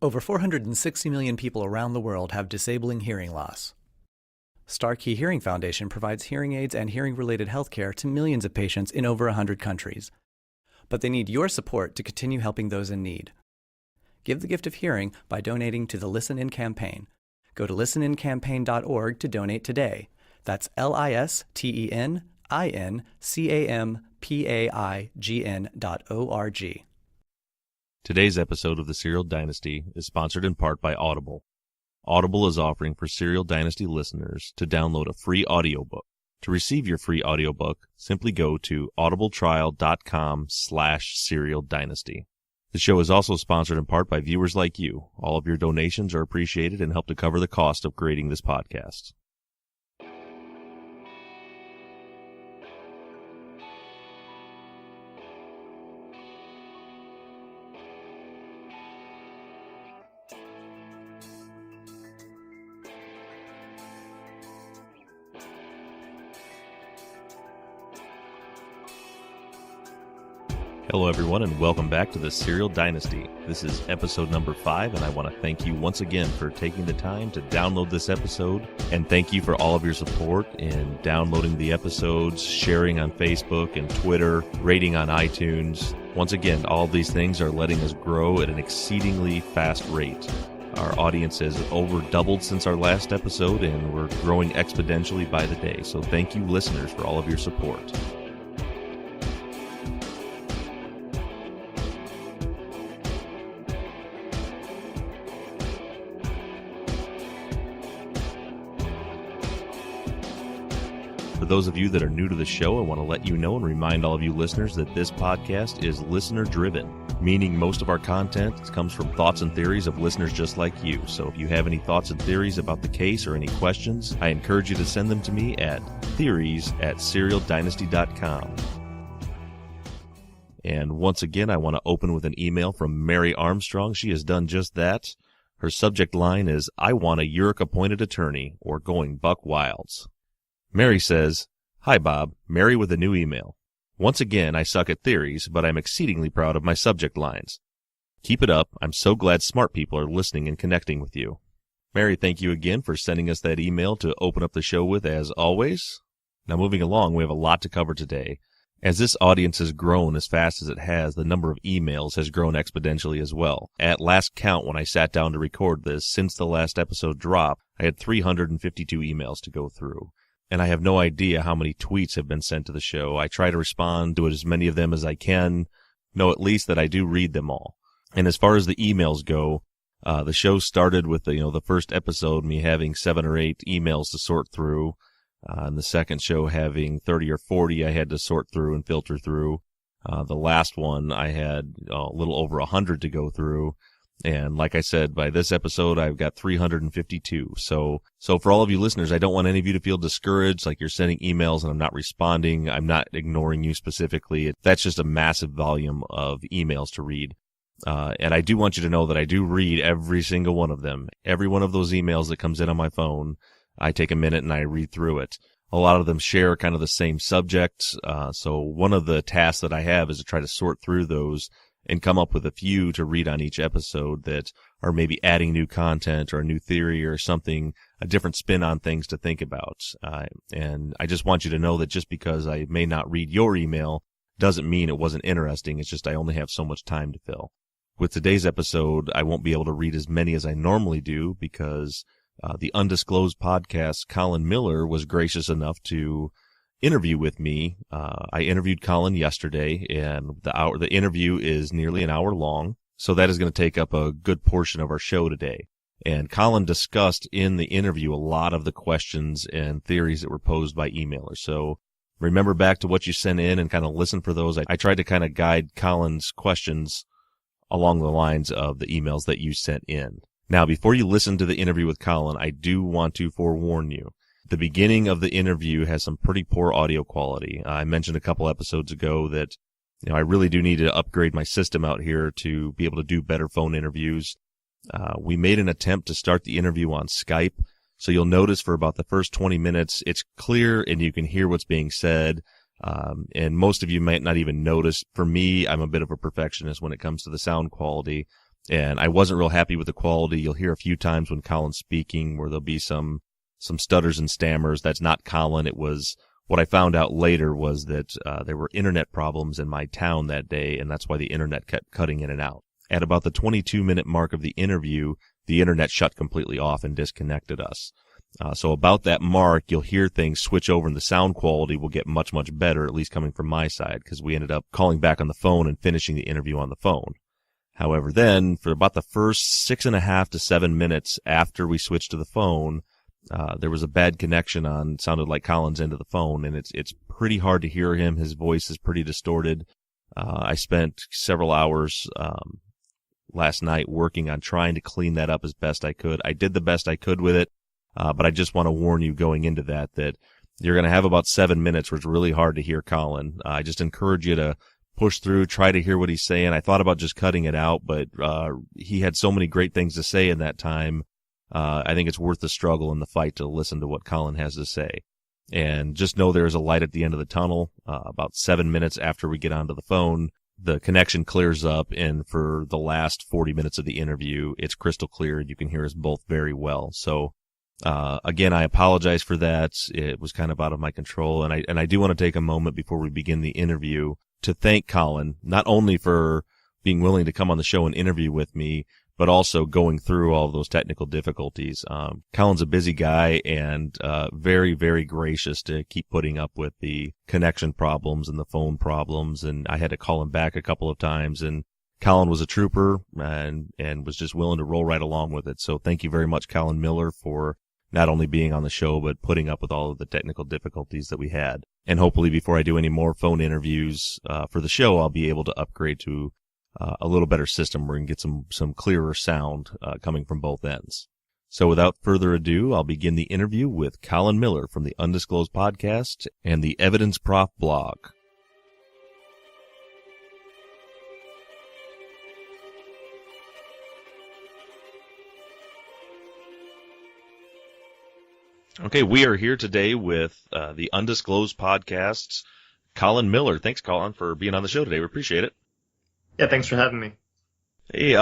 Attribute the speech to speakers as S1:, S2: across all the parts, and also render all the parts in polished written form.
S1: Over 460 million people around the world have disabling hearing loss. Star Key Hearing Foundation provides hearing aids and hearing-related healthcare to millions of patients in over 100 countries. But they need your support to continue helping those in need. Give the gift of hearing by donating to the Listen In campaign. Go to listenincampaign.org to donate today. That's listenincampaign.org.
S2: Today's episode of the Serial Dynasty is sponsored in part by Audible. Audible is offering for Serial Dynasty listeners to download a free audiobook. To receive your free audiobook, simply go to audibletrial.com/serialdynasty. The show is also sponsored in part by viewers like you. All of your donations are appreciated and help to cover the cost of creating this podcast. Hello everyone and welcome back to the Serial Dynasty. This is episode number 5 and I want to thank you once again for taking the time to download this episode, and thank you for all of your support in downloading the episodes, sharing on Facebook and Twitter, rating on iTunes. Once again, all of these things are letting us grow at an exceedingly fast rate. Our audience has over doubled since our last episode and we're growing exponentially by the day, so thank you listeners for all of your support. For those of you that are new to the show, I want to let you know and remind all of you listeners that this podcast is listener-driven, meaning most of our content comes from thoughts and theories of listeners just like you. So if you have any thoughts and theories about the case or any questions, I encourage you to send them to me at theories@serialdynasty.com. And once again, I want to open with an email from Mary Armstrong. She has done just that. Her subject line is, "I want a URIC-appointed attorney," or "Going Buck Wilds." Mary says, "Hi Bob, Mary with a new email. Once again, I suck at theories, but I'm exceedingly proud of my subject lines. Keep it up. I'm so glad smart people are listening and connecting with you." Mary, thank you again for sending us that email to open up the show with, as always. Now moving along, we have a lot to cover today. As this audience has grown as fast as it has, the number of emails has grown exponentially as well. At last count, when I sat down to record this, since the last episode dropped, I had 352 emails to go through. And I have no idea how many tweets have been sent to the show. I try to respond to as many of them as I can, know at least that I do read them all. And as far as the emails go, the show started with the first episode, me having 7 or 8 emails to sort through, and the second show having 30 or 40 I had to sort through and filter through. The last one I had a little over 100 to go through. And like I said, by this episode, I've got 352. So for all of you listeners, I don't want any of you to feel discouraged, like you're sending emails and I'm not responding. I'm not ignoring you specifically. That's just a massive volume of emails to read. And I do want you to know that I do read every single one of them. Every one of those emails that comes in on my phone, I take a minute and I read through it. A lot of them share kind of the same subject. So one of the tasks that I have is to try to sort through those and come up with a few to read on each episode that are maybe adding new content or a new theory or something, a different spin on things to think about. And I just want you to know that just because I may not read your email doesn't mean it wasn't interesting. It's just I only have so much time to fill. With today's episode, I won't be able to read as many as I normally do because the Undisclosed Podcast, Colin Miller, was gracious enough to interview with me. I interviewed Colin yesterday, and the interview is nearly an hour long, so that is going to take up a good portion of our show today. And Colin discussed in the interview a lot of the questions and theories that were posed by emailers. So remember back to what you sent in and kind of listen for those. I tried to kind of guide Colin's questions along the lines of the emails that you sent in. Now, before you listen to the interview with Colin, I do want to forewarn you. The beginning of the interview has some pretty poor audio quality. I mentioned a couple episodes ago that I really do need to upgrade my system out here to be able to do better phone interviews. We made an attempt to start the interview on Skype, so you'll notice for about the first 20 minutes it's clear and you can hear what's being said. And most of you might not even notice. For me, I'm a bit of a perfectionist when it comes to the sound quality. And I wasn't real happy with the quality. You'll hear a few times when Colin's speaking where there'll be some stutters and stammers. That's not Colin. It was what I found out later was that there were internet problems in my town that day, and that's why the internet kept cutting in and out. At about the 22-minute mark of the interview, the internet shut completely off and disconnected us. So about that mark, you'll hear things switch over and the sound quality will get much, much better, at least coming from my side, because we ended up calling back on the phone and finishing the interview on the phone. However, then for about the first 6.5 to 7 minutes after we switched to the phone, there was a bad connection on, sounded like Colin's end of the phone, and it's pretty hard to hear him. His voice is pretty distorted. I spent several hours last night working on trying to clean that up as best I could. I did the best I could with it. But I just want to warn you going into that you're going to have about 7 minutes where it's really hard to hear Colin. I just encourage you to push through, try to hear what he's saying. I thought about just cutting it out, but he had so many great things to say in that time. I think it's worth the struggle and the fight to listen to what Colin has to say. And just know there's a light at the end of the tunnel. About 7 minutes after we get onto the phone, the connection clears up, and for the last 40 minutes of the interview, it's crystal clear. You can hear us both very well. So again, I apologize for that. It was kind of out of my control. And I do want to take a moment before we begin the interview to thank Colin, not only for being willing to come on the show and interview with me, but also going through all of those technical difficulties. Colin's a busy guy and, very, very gracious to keep putting up with the connection problems and the phone problems. And I had to call him back a couple of times, and Colin was a trooper and was just willing to roll right along with it. So thank you very much, Colin Miller, for not only being on the show, but putting up with all of the technical difficulties that we had. And hopefully before I do any more phone interviews for the show, I'll be able to upgrade to a little better system where we can get some clearer sound coming from both ends. So without further ado, I'll begin the interview with Colin Miller from the Undisclosed Podcast and the Evidence Prof blog. Okay, we are here today with the Undisclosed Podcast's Colin Miller. Thanks, Colin, for being on the show today. We appreciate it.
S3: Yeah, thanks for having me.
S2: Hey,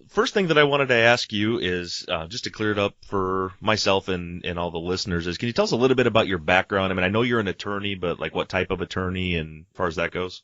S2: first thing that I wanted to ask you is, just to clear it up for myself and all the listeners, is can you tell us a little bit about your background? I mean, I know you're an attorney, but like what type of attorney and as far as that goes?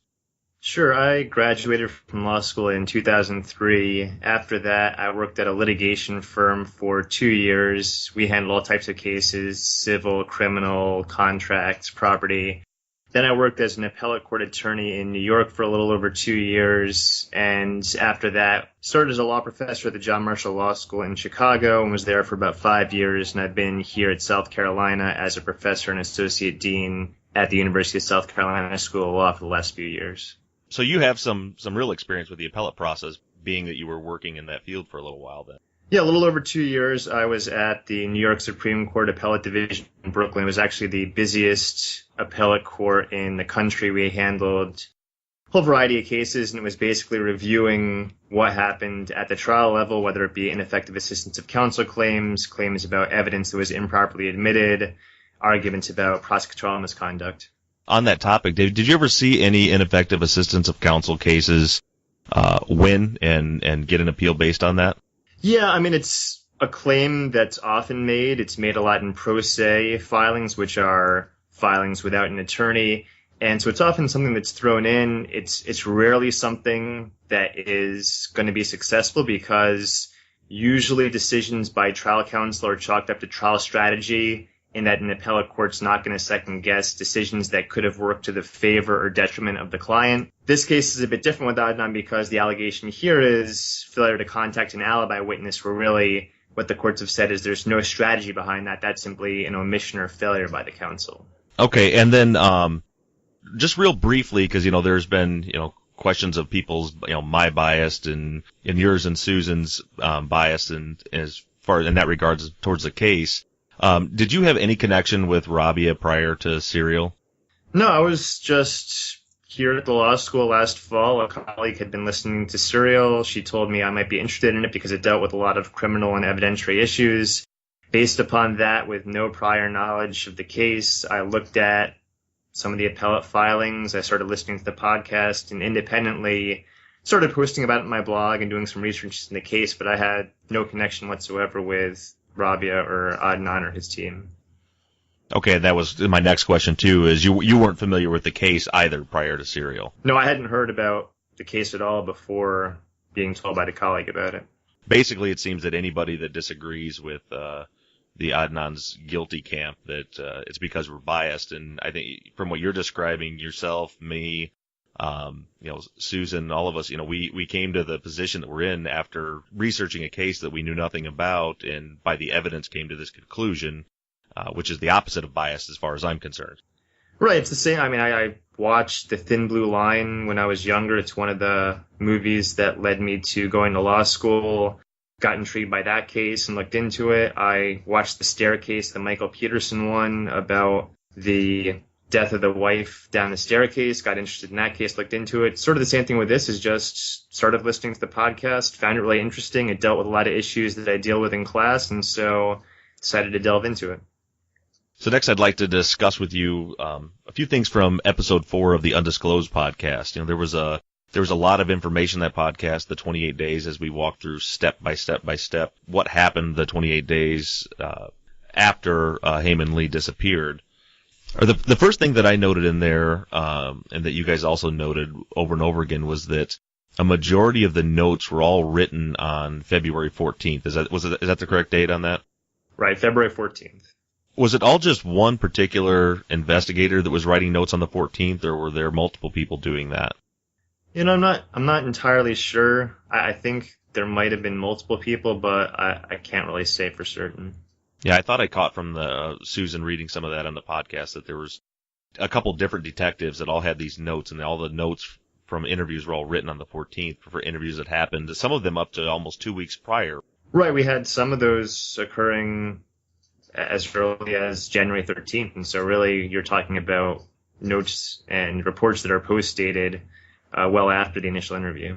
S3: Sure. I graduated from law school in 2003. After that, I worked at a litigation firm for 2 years. We handled all types of cases, civil, criminal, contracts, property. Then I worked as an appellate court attorney in New York for a little over 2 years. And after that, started as a law professor at the John Marshall Law School in Chicago and was there for about 5 years. And I've been here at South Carolina as a professor and associate dean at the University of South Carolina School of Law for the last few years.
S2: So you have some real experience with the appellate process, being that you were working in that field for a little while then.
S3: Yeah, a little over 2 years. I was at the New York Supreme Court Appellate Division in Brooklyn. It was actually the busiest appellate court in the country. We handled a whole variety of cases, and it was basically reviewing what happened at the trial level, whether it be ineffective assistance of counsel claims, claims about evidence that was improperly admitted, arguments about prosecutorial misconduct.
S2: On that topic, Dave, did you ever see any ineffective assistance of counsel cases win and get an appeal based on that?
S3: Yeah, I mean, it's a claim that's often made. It's made a lot in pro se filings, which are filings without an attorney. And so it's often something that's thrown in. It's rarely something that is going to be successful because usually decisions by trial counsel are chalked up to trial strategy, in that an appellate court's not going to second-guess decisions that could have worked to the favor or detriment of the client. This case is a bit different with Adnan because the allegation here is failure to contact an alibi witness, where really what the courts have said is there's no strategy behind that. That's simply an omission or failure by the counsel.
S2: Okay, and then just real briefly, because, there's been, questions of people's, my bias and yours and Susan's bias and as far in that regards towards the case. Did you have any connection with Rabia prior to Serial?
S3: No, I was just here at the law school last fall. A colleague had been listening to Serial. She told me I might be interested in it because it dealt with a lot of criminal and evidentiary issues. Based upon that, with no prior knowledge of the case, I looked at some of the appellate filings. I started listening to the podcast and independently started posting about it in my blog and doing some research in the case, but I had no connection whatsoever with Rabia or Adnan or his team.
S2: Okay, that was my next question too, is you weren't familiar with the case either prior to Serial.
S3: No, I hadn't heard about the case at all before being told by the colleague about it.
S2: Basically, it seems that anybody that disagrees with the Adnan's guilty camp, that it's because we're biased. And I think from what you're describing, yourself, me, Susan, all of us, we came to the position that we're in after researching a case that we knew nothing about, and by the evidence came to this conclusion, which is the opposite of bias as far as I'm concerned.
S3: Right, it's the same. I mean, I watched The Thin Blue Line when I was younger. It's one of the movies that led me to going to law school. Got intrigued by that case and looked into it. I watched The Staircase, the Michael Peterson one, about the death of the wife down the staircase. Got interested in that case, looked into it. Sort of the same thing with this, is just started listening to the podcast, found it really interesting. It dealt with a lot of issues that I deal with in class, and so decided to delve into it.
S2: So next I'd like to discuss with you a few things from episode 4 of the Undisclosed podcast. There was a lot of information in that podcast, the 28 days, as we walked through step by step by step what happened the 28 days after Heyman Lee disappeared. Or the first thing that I noted in there, and that you guys also noted over and over again, was that a majority of the notes were all written on February 14th. Is that the correct date on that? Right,
S3: February 14th.
S2: Was it all just one particular investigator that was writing notes on the 14th, or were there multiple people doing that?
S3: I'm not entirely sure. I think there might have been multiple people, but I can't really say for certain.
S2: Yeah, I thought I caught from the Susan reading some of that on the podcast that there was a couple different detectives that all had these notes, and all the notes from interviews were all written on the 14th for interviews that happened, some of them up to almost 2 weeks prior.
S3: Right, we had some of those occurring as early as January 13th, and so really you're talking about notes and reports that are post-dated well after the initial interview.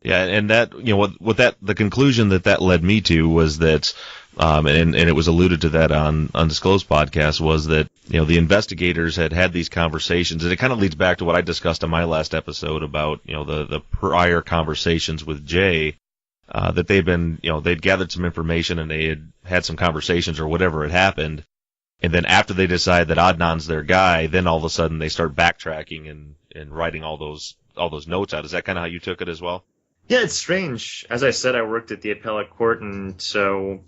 S2: Yeah, and that, the conclusion that led me to was that, and it was alluded to that on Undisclosed podcast, was that, the investigators had these conversations, and it kind of leads back to what I discussed on my last episode about, the prior conversations with Jay, that they'd gathered some information and they had some conversations or whatever had happened. And then after they decide that Adnan's their guy, then all of a sudden they start backtracking and writing all those notes out. Is that kind of how you took it as well?
S3: Yeah, it's strange. As I said, I worked at the appellate court, and so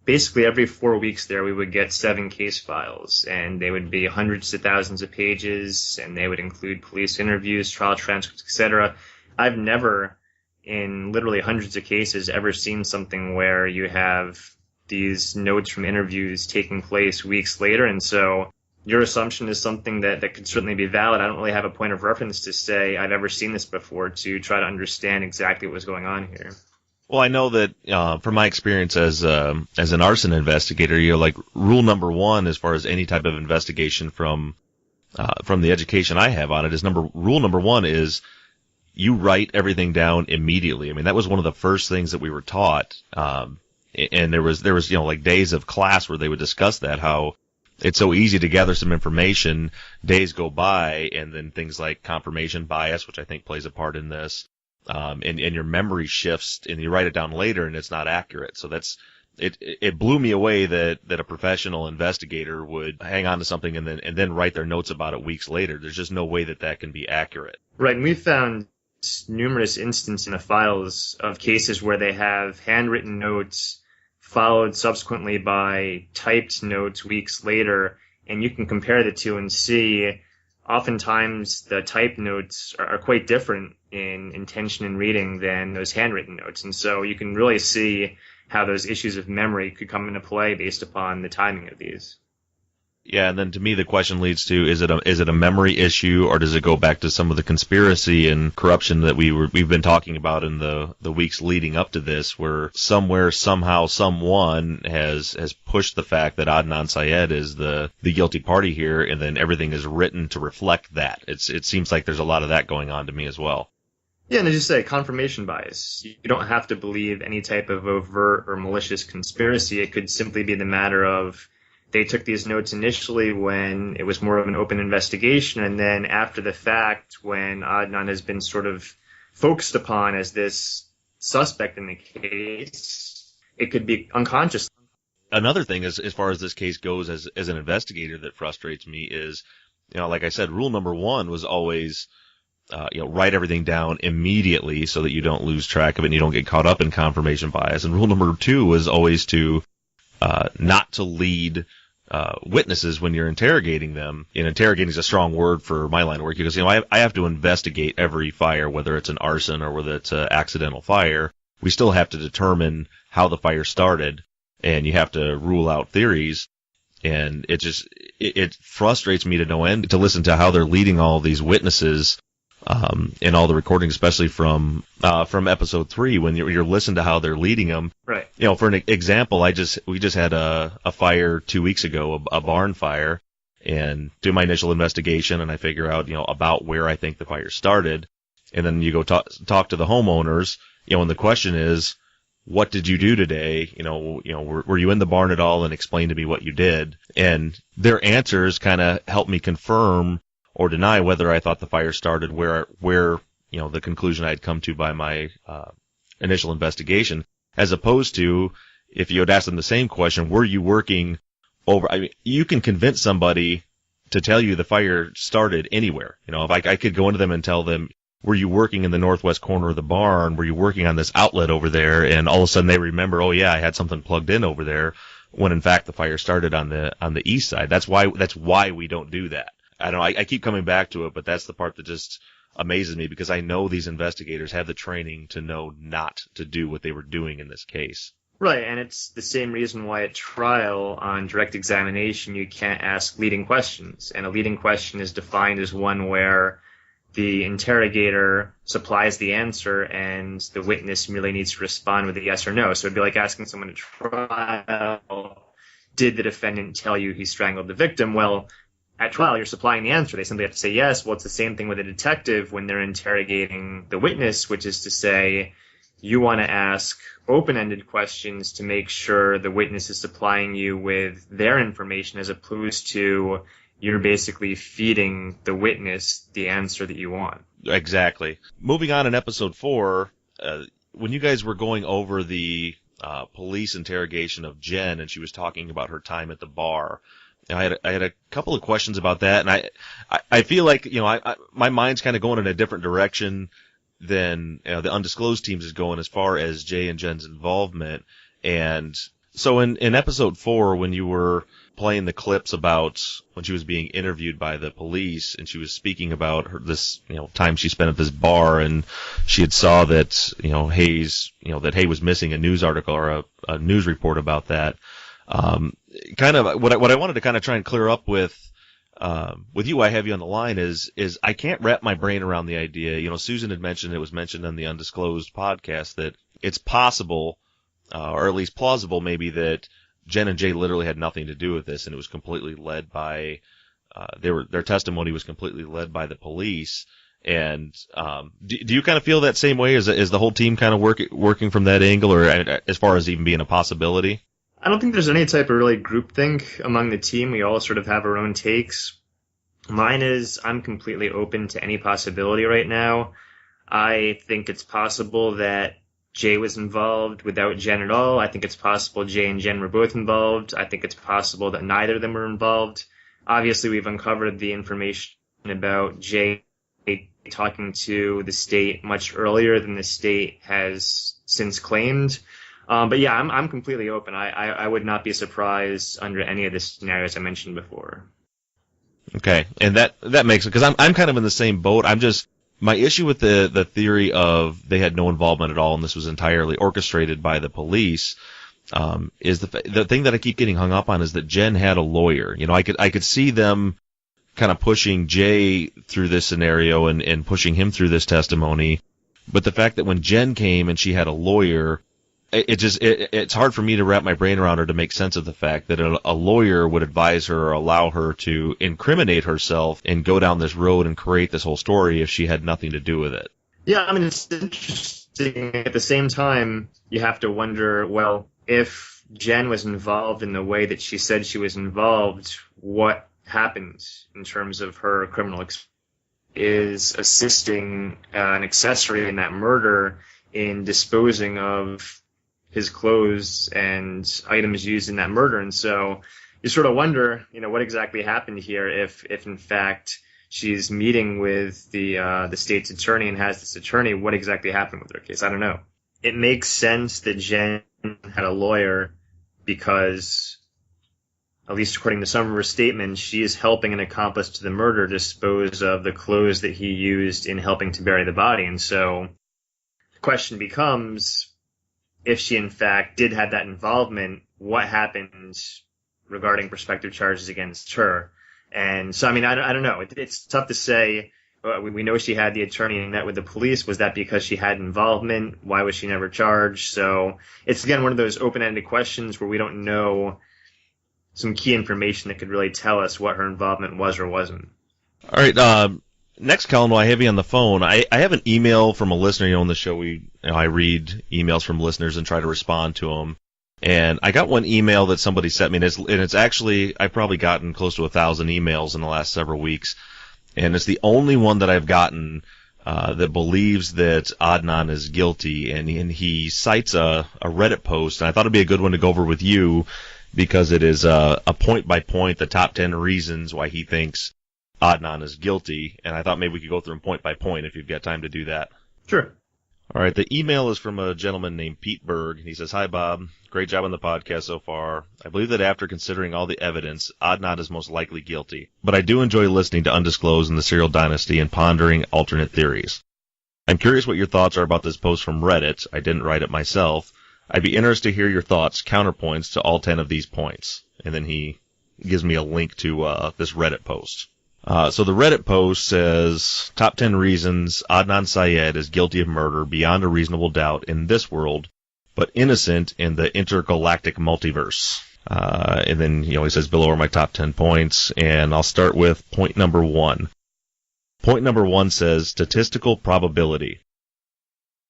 S3: basically every 4 weeks there we would get 7 case files, and they would be hundreds to thousands of pages, and they would include police interviews, trial transcripts, etc. I've never, in literally hundreds of cases, ever seen something where you have these notes from interviews taking place weeks later, and so your assumption is something that could certainly be valid. I don't really have a point of reference to say I've ever seen this before to try to understand exactly what was going on here.
S2: Well, I know that from my experience as an arson investigator, rule number 1 as far as any type of investigation from the education I have on it is rule number 1 is you write everything down immediately. I mean, that was one of the first things that we were taught. And there was days of class where they would discuss that, how it's so easy to gather some information, days go by, and then things like confirmation bias, which I think plays a part in this, and your memory shifts, and you write it down later, and it's not accurate. So it blew me away that a professional investigator would hang on to something and then write their notes about it weeks later. There's just no way that can be accurate.
S3: Right, and we found numerous instances in the files of cases where they have handwritten notes followed subsequently by typed notes weeks later, and you can compare the two and see oftentimes the typed notes are quite different in intention and reading than those handwritten notes. And so you can really see how those issues of memory could come into play based upon the timing of these.
S2: Yeah, and then to me the question leads to, is it a memory issue, or does it go back to some of the conspiracy and corruption that we've been talking about in the weeks leading up to this, where somewhere, somehow, someone has pushed the fact that Adnan Syed is the guilty party here, and then everything is written to reflect that. It seems like there's a lot of that going on to me as well.
S3: Yeah, and as you say, confirmation bias. You don't have to believe any type of overt or malicious conspiracy. It could simply be the matter of they took these notes initially when it was more of an open investigation, and then after the fact, when Adnan has been sort of focused upon as this suspect in the case, it could be unconscious.
S2: Another thing, as far as this case goes, as an investigator, that frustrates me is, like I said, rule number one was always, write everything down immediately so that you don't lose track of it and you don't get caught up in confirmation bias. And rule number two was always to not to lead witnesses when you're interrogating them. And interrogating is a strong word for my line of work because, I have to investigate every fire, whether it's an arson or whether it's an accidental fire. We still have to determine how the fire started, and you have to rule out theories. And it frustrates me to no end to listen to how they're leading all of these witnesses in all the recordings, especially from episode 3, when you're listening to how they're leading them.
S3: Right.
S2: For an example, we just had a fire 2 weeks ago, a barn fire, and do my initial investigation, and I figure out, about where I think the fire started. And then you go talk to the homeowners, and the question is, what did you do today? Were you in the barn at all, and explain to me what you did? And their answers kind of help me confirm or deny whether I thought the fire started where the conclusion I had come to by my initial investigation, as opposed to if you had asked them the same question, were you working over? I mean, you can convince somebody to tell you the fire started anywhere. If I could go into them and tell them, were you working in the northwest corner of the barn? Were you working on this outlet over there? And all of a sudden they remember, oh yeah, I had something plugged in over there, when in fact the fire started on the east side. That's why we don't do that. I don't know, I keep coming back to it, but that's the part that just amazes me, because I know these investigators have the training to know not to do what they were doing in this case.
S3: Right, and it's the same reason why at trial on direct examination you can't ask leading questions. And a leading question is defined as one where the interrogator supplies the answer and the witness merely needs to respond with a yes or no. So it'd be like asking someone at trial, did the defendant tell you he strangled the victim? Well, at trial, you're supplying the answer. They simply have to say yes. Well, it's the same thing with a detective when they're interrogating the witness, which is to say you want to ask open-ended questions to make sure the witness is supplying you with their information, as opposed to you're basically feeding the witness the answer that you want.
S2: Exactly. Moving on in episode 4, when you guys were going over the police interrogation of Jen, and she was talking about her time at the bar, I had a couple of questions about that, and I feel like my mind's kind of going in a different direction than the undisclosed teams is going as far as Jay and Jen's involvement. And so in episode 4, when you were playing the clips about when she was being interviewed by the police, and she was speaking about this time she spent at this bar, and she had saw that Hayes was missing a news article or a news report about that. Kind of what I wanted to kind of try and clear up with you, I have you on the line, is I can't wrap my brain around the idea. Susan had mentioned, it was mentioned on the Undisclosed podcast, that it's possible, or at least plausible maybe, that Jen and Jay literally had nothing to do with this, and it was completely led by their testimony was completely led by the police. And do you kind of feel that same way? Is the whole team kind of working from that angle, or as far as even being a possibility?
S3: I don't think there's any type of really groupthink among the team. We all sort of have our own takes. Mine is I'm completely open to any possibility right now. I think it's possible that Jay was involved without Jen at all. I think it's possible Jay and Jen were both involved. I think it's possible that neither of them were involved. Obviously, we've uncovered the information about Jay talking to the state much earlier than the state has since claimed. But yeah, I'm completely open. I would not be surprised under any of the scenarios I mentioned before.
S2: Okay, and that makes it, because I'm kind of in the same boat. My issue with the theory of they had no involvement at all and this was entirely orchestrated by the police, is the thing that I keep getting hung up on is that Jen had a lawyer. I could see them kind of pushing Jay through this scenario and pushing him through this testimony, but the fact that when Jen came and she had a lawyer, it's hard for me to wrap my brain around, or to make sense of the fact that a lawyer would advise her or allow her to incriminate herself and go down this road and create this whole story if she had nothing to do with it.
S3: Yeah, I mean, it's interesting. At the same time, you have to wonder, well, if Jen was involved in the way that she said she was involved, what happened in terms of her criminal experience? is assisting an accessory in that murder in disposing of his clothes and items used in that murder. And so you sort of wonder, what exactly happened here if in fact she's meeting with the state's attorney and has this attorney, what exactly happened with her case? I don't know. It makes sense that Jen had a lawyer because, at least according to some of her statements, she is helping an accomplice to the murder dispose of the clothes that he used in helping to bury the body. And so the question becomes, if she in fact did have that involvement, what happened regarding prospective charges against her? And so, I don't know. It's tough to say. We know she had the attorney and met with the police. Was that because she had involvement? Why was she never charged? So it's, again, one of those open-ended questions where we don't know some key information that could really tell us what her involvement was or wasn't.
S2: All right. Next, Colin, while I have you on the phone, I have an email from a listener. On the show, I read emails from listeners and try to respond to them. And I got one email that somebody sent me, and it's actually, I've probably gotten close to 1,000 emails in the last several weeks. And it's the only one that I've gotten that believes that Adnan is guilty, and he cites a Reddit post, and I thought it'd be a good one to go over with you because it is a point-by-point, the top 10 reasons why he thinks Adnan is guilty, and I thought maybe we could go through them point by point if you've got time to do that.
S3: Sure.
S2: All right, the email is from a gentleman named Pete Berg. He says, "Hi, Bob. Great job on the podcast so far. I believe that after considering all the evidence, Adnan is most likely guilty. But I do enjoy listening to Undisclosed and the Serial Dynasty and pondering alternate theories. I'm curious what your thoughts are about this post from Reddit. I didn't write it myself. I'd be interested to hear your thoughts, counterpoints to all 10 of these points." And then he gives me a link to this Reddit post. So the Reddit post says, top 10 reasons Adnan Syed is guilty of murder beyond a reasonable doubt in this world, but innocent in the intergalactic multiverse. And then, he says below are my top 10 points, and I'll start with point number 1. Point number 1 says statistical probability.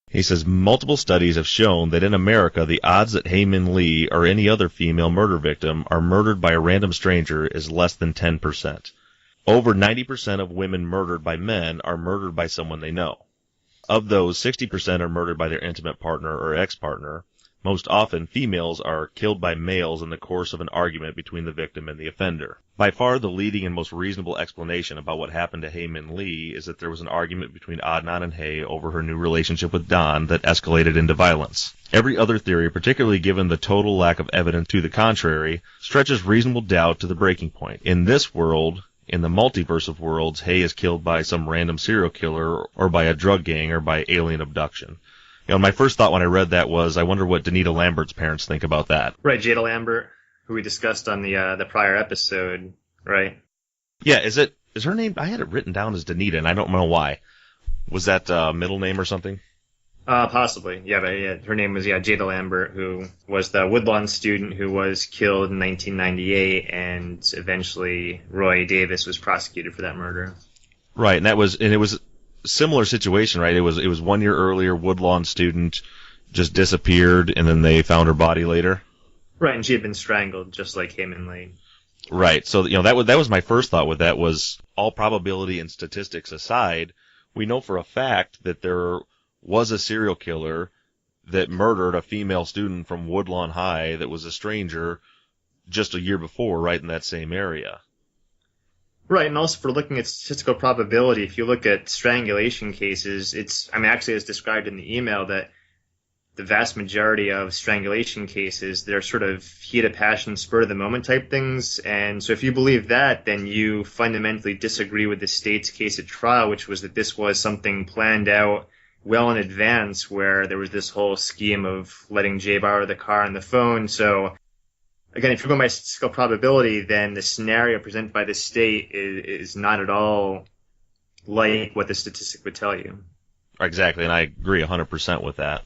S2: He says multiple studies have shown that in America, the odds that Hae Min Lee or any other female murder victim are murdered by a random stranger is less than 10%. Over 90% of women murdered by men are murdered by someone they know. Of those, 60% are murdered by their intimate partner or ex-partner. Most often, females are killed by males in the course of an argument between the victim and the offender. By far, the leading and most reasonable explanation about what happened to Hae Min Lee is that there was an argument between Adnan and Hae over her new relationship with Don that escalated into violence. Every other theory, particularly given the total lack of evidence to the contrary, stretches reasonable doubt to the breaking point. In this world, in the multiverse of worlds, Hae is killed by some random serial killer or by a drug gang or by alien abduction. My first thought when I read that was, I wonder what Danita Lambert's parents think about that.
S3: Right, Jada Lambert, who we discussed on the prior episode, right?
S2: Yeah, is her name? I had it written down as Danita, and I don't know why. Was that middle name or something?
S3: Possibly. Yeah, but her name was Jada Lambert, who was the Woodlawn student who was killed in 1998, and eventually Roy Davis was prosecuted for that murder.
S2: Right, and it was a similar situation, right? It was 1 year earlier, Woodlawn student just disappeared, and then they found her body later.
S3: Right, and she had been strangled, just like Hae Min Lee.
S2: Right, so that was my first thought with that was, all probability and statistics aside, we know for a fact that there was a serial killer that murdered a female student from Woodlawn High that was a stranger just a year before, right in that same area.
S3: Right, and also for looking at statistical probability, if you look at strangulation cases, actually as described in the email, that the vast majority of strangulation cases, they're sort of heat of passion, spur of the moment type things. And so if you believe that, then you fundamentally disagree with the state's case at trial, which was that this was something planned out well in advance, where there was this whole scheme of letting Jay borrow the car and the phone. So again, if you're going by statistical probability, then the scenario presented by the state is not at all like what the statistic would tell you.
S2: Exactly, and I agree 100% with that.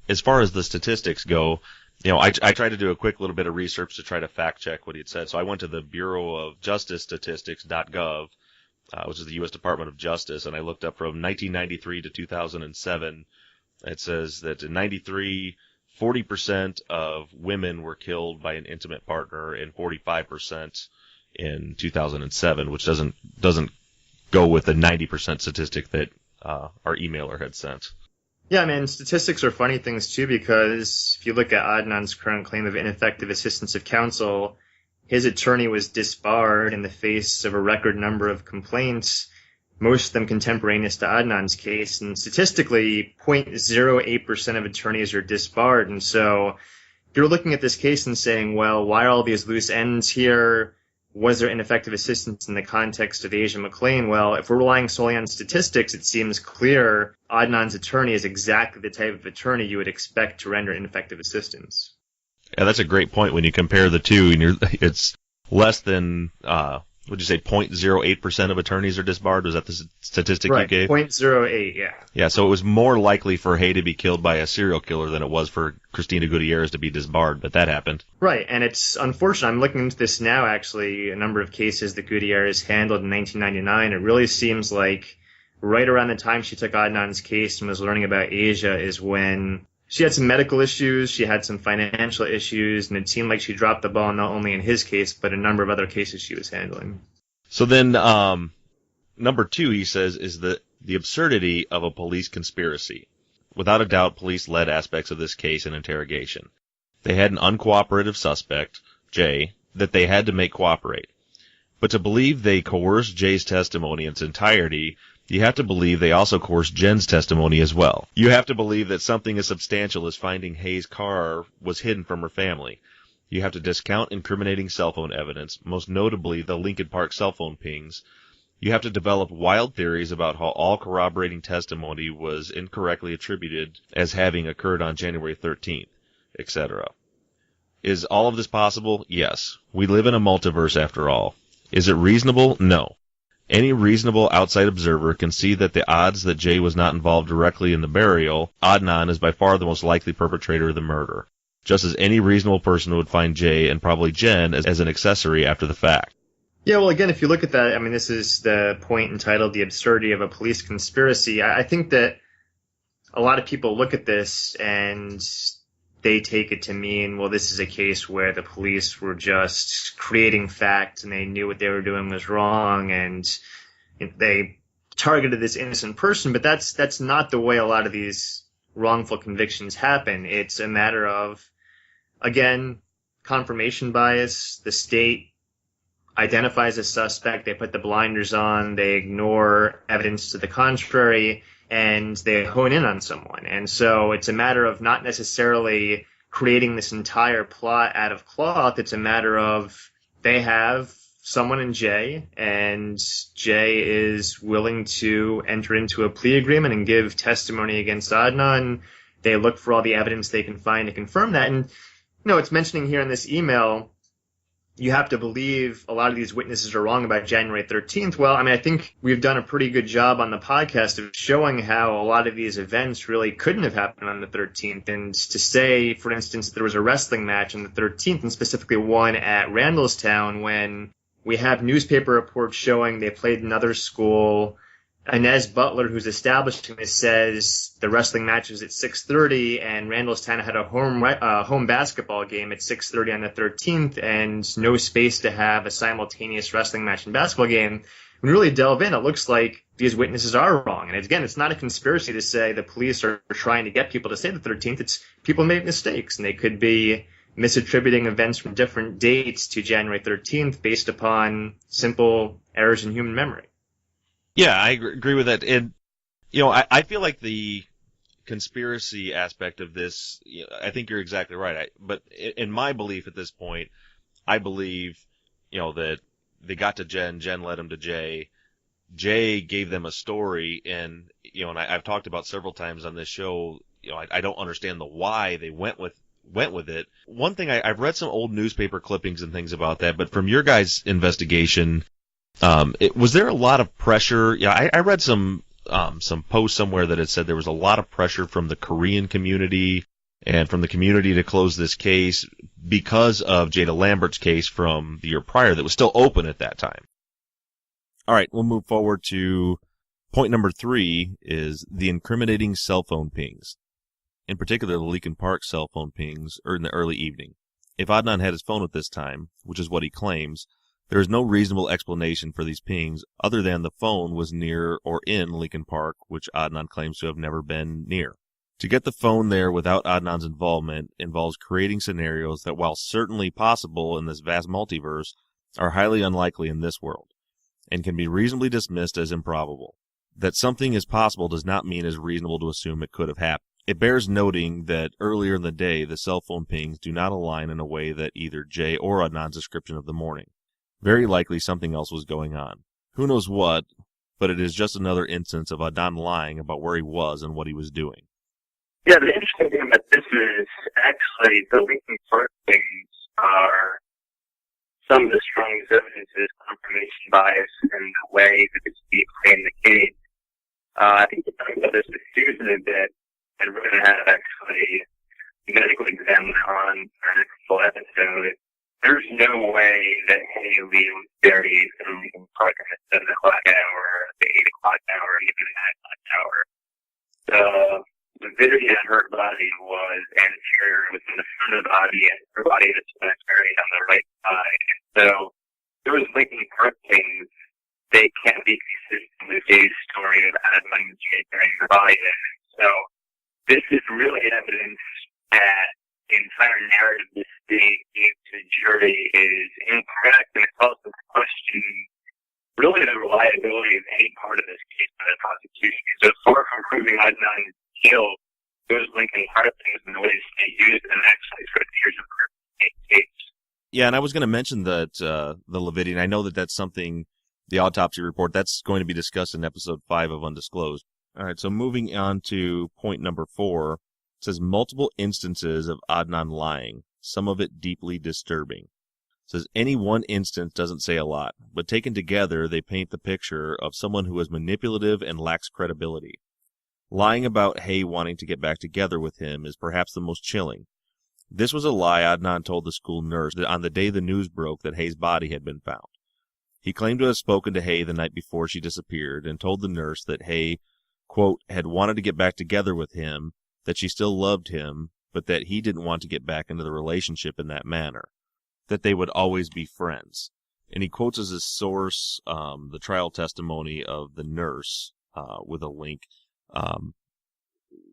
S2: As far as the statistics go, I tried to do a quick little bit of research to try to fact check what he had said. So I went to the Bureau of Justice Statistics.gov, which is the U.S. Department of Justice, and I looked up from 1993 to 2007. It says that in 93, 40% of women were killed by an intimate partner, and 45% in 2007, which doesn't go with the 90% statistic that our emailer had sent.
S3: Yeah, I mean, statistics are funny things too, because if you look at Adnan's current claim of ineffective assistance of counsel, his attorney was disbarred in the face of a record number of complaints, most of them contemporaneous to Adnan's case, and statistically 0.08% of attorneys are disbarred. And so if you're looking at this case and saying, well, why are all these loose ends here? Was there ineffective assistance in the context of Asia McClain? Well, if we're relying solely on statistics, it seems clear Adnan's attorney is exactly the type of attorney you would expect to render ineffective assistance.
S2: Yeah, that's a great point when you compare the two, and it's less than, would you say 0.08% of attorneys are disbarred? Was that the statistic you gave?
S3: Right, 0.08, yeah.
S2: Yeah, so it was more likely for Hay to be killed by a serial killer than it was for Cristina Gutierrez to be disbarred, but that happened.
S3: Right, and it's unfortunate. I'm looking into this now, actually, a number of cases that Gutierrez handled in 1999. It really seems like right around the time she took Adnan's case and was learning about Asia is when she had some medical issues, she had some financial issues, and it seemed like she dropped the ball not only in his case, but a number of other cases she was handling.
S2: So then, number 2, he says, is the absurdity of a police conspiracy. Without a doubt, police led aspects of this case in interrogation. They had an uncooperative suspect, Jay, that they had to make cooperate. But to believe they coerced Jay's testimony in its entirety, you have to believe they also coerced Jen's testimony as well. You have to believe that something as substantial as finding Hay's car was hidden from her family. You have to discount incriminating cell phone evidence, most notably the Lincoln Park cell phone pings. You have to develop wild theories about how all corroborating testimony was incorrectly attributed as having occurred on January 13th, etc. Is all of this possible? Yes. We live in a multiverse after all. Is it reasonable? No. Any reasonable outside observer can see that the odds that Jay was not involved directly in the burial, Adnan is by far the most likely perpetrator of the murder, just as any reasonable person would find Jay and probably Jen as an accessory after the fact.
S3: Yeah, well, again, if you look at that, I mean, this is the point entitled The Absurdity of a Police Conspiracy. I think that a lot of people look at this and they take it to mean, well, this is a case where the police were just creating facts and they knew what they were doing was wrong and they targeted this innocent person. But that's not the way a lot of these wrongful convictions happen. It's a matter of, again, confirmation bias. The state identifies a suspect, they put the blinders on, they ignore evidence to the contrary, and they hone in on someone. And so it's a matter of not necessarily creating this entire plot out of cloth. It's a matter of they have someone in Jay, and Jay is willing to enter into a plea agreement and give testimony against Adnan. They look for all the evidence they can find to confirm that. And, it's mentioning here in this email, you have to believe a lot of these witnesses are wrong about January 13th. Well, I mean, I think we've done a pretty good job on the podcast of showing how a lot of these events really couldn't have happened on the 13th. And to say, for instance, there was a wrestling match on the 13th, and specifically one at Randallstown, when we have newspaper reports showing they played another school. Inez Butler, who's establishing this, says the wrestling match was at 6:30, and Randallstown had a home basketball game at 6:30 on the 13th, and no space to have a simultaneous wrestling match and basketball game. When you really delve in, it looks like these witnesses are wrong. And again, it's not a conspiracy to say the police are trying to get people to say the 13th. It's people make mistakes, and they could be misattributing events from different dates to January 13th based upon simple errors in human memory.
S2: Yeah, I agree with that. And, I feel like the conspiracy aspect of this, I think you're exactly right. But in my belief at this point, I believe, that they got to Jen led them to Jay. Jay gave them a story, and, and I've talked about several times on this show, I don't understand the why they went with it. One thing, I've read some old newspaper clippings and things about that, but from your guys' investigation, was there a lot of pressure? Yeah, I read some post somewhere that it said there was a lot of pressure from the Korean community and from the community to close this case because of Jada Lambert's case from the year prior that was still open at that time. All right, we'll move forward to point number 3 is the incriminating cell phone pings. In particular, the Lincoln Park cell phone pings are in the early evening. If Adnan had his phone at this time, which is what he claims, There is no reasonable explanation for these pings other than the phone was near or in Lincoln Park, which Adnan claims to have never been near. To get the phone there without Adnan's involvement involves creating scenarios that, while certainly possible in this vast multiverse, are highly unlikely in this world, and can be reasonably dismissed as improbable. That something is possible does not mean it is reasonable to assume it could have happened. It bears noting that earlier in the day, the cell phone pings do not align in a way that either Jay or Adnan's description of the morning. Very likely something else was going on. Who knows what, but it is just another instance of Adnan lying about where he was and what he was doing.
S4: Yeah, the interesting thing about this is actually the Lincoln Park things are some of the strongest evidences confirmation bias in the way that it's being played in the case. I think we talked about this with Susan a bit, and we're going to have actually a medical examiner on our next full episode. There's no way that Haley was buried in Lincoln Park in the 7 o'clock hour, the 8 o'clock hour, even the 9 o'clock hour. The vividity of her body was anterior within the front of the body, and her body was buried on the right side. So those Lincoln Park things, they can't be consistent with Dave's story of Adnan and Jay burying the body there. So this is really evidence that the entire narrative the state gave to the jury is incorrect, and it's also questioning really the reliability of any part of this case by the prosecution. So far from proving Adnan's guilt, those Lincoln Park things and the way the state used them actually sort of appears in the case.
S2: Yeah, and I was going to mention that the Levidian, I know that that's something, the autopsy report, that's going to be discussed in episode 5 of Undisclosed. All right, so moving on to point number 4, it says multiple instances of Adnan lying, some of it deeply disturbing. It says any one instance doesn't say a lot, but taken together, they paint the picture of someone who is manipulative and lacks credibility. Lying about Hay wanting to get back together with him is perhaps the most chilling. This was a lie Adnan told the school nurse on the day the news broke that Hay's body had been found. He claimed to have spoken to Hay the night before she disappeared and told the nurse that Hay, quote, had wanted to get back together with him, that she still loved him, but that he didn't want to get back into the relationship in that manner, that they would always be friends. And he quotes as his source the trial testimony of the nurse with a link.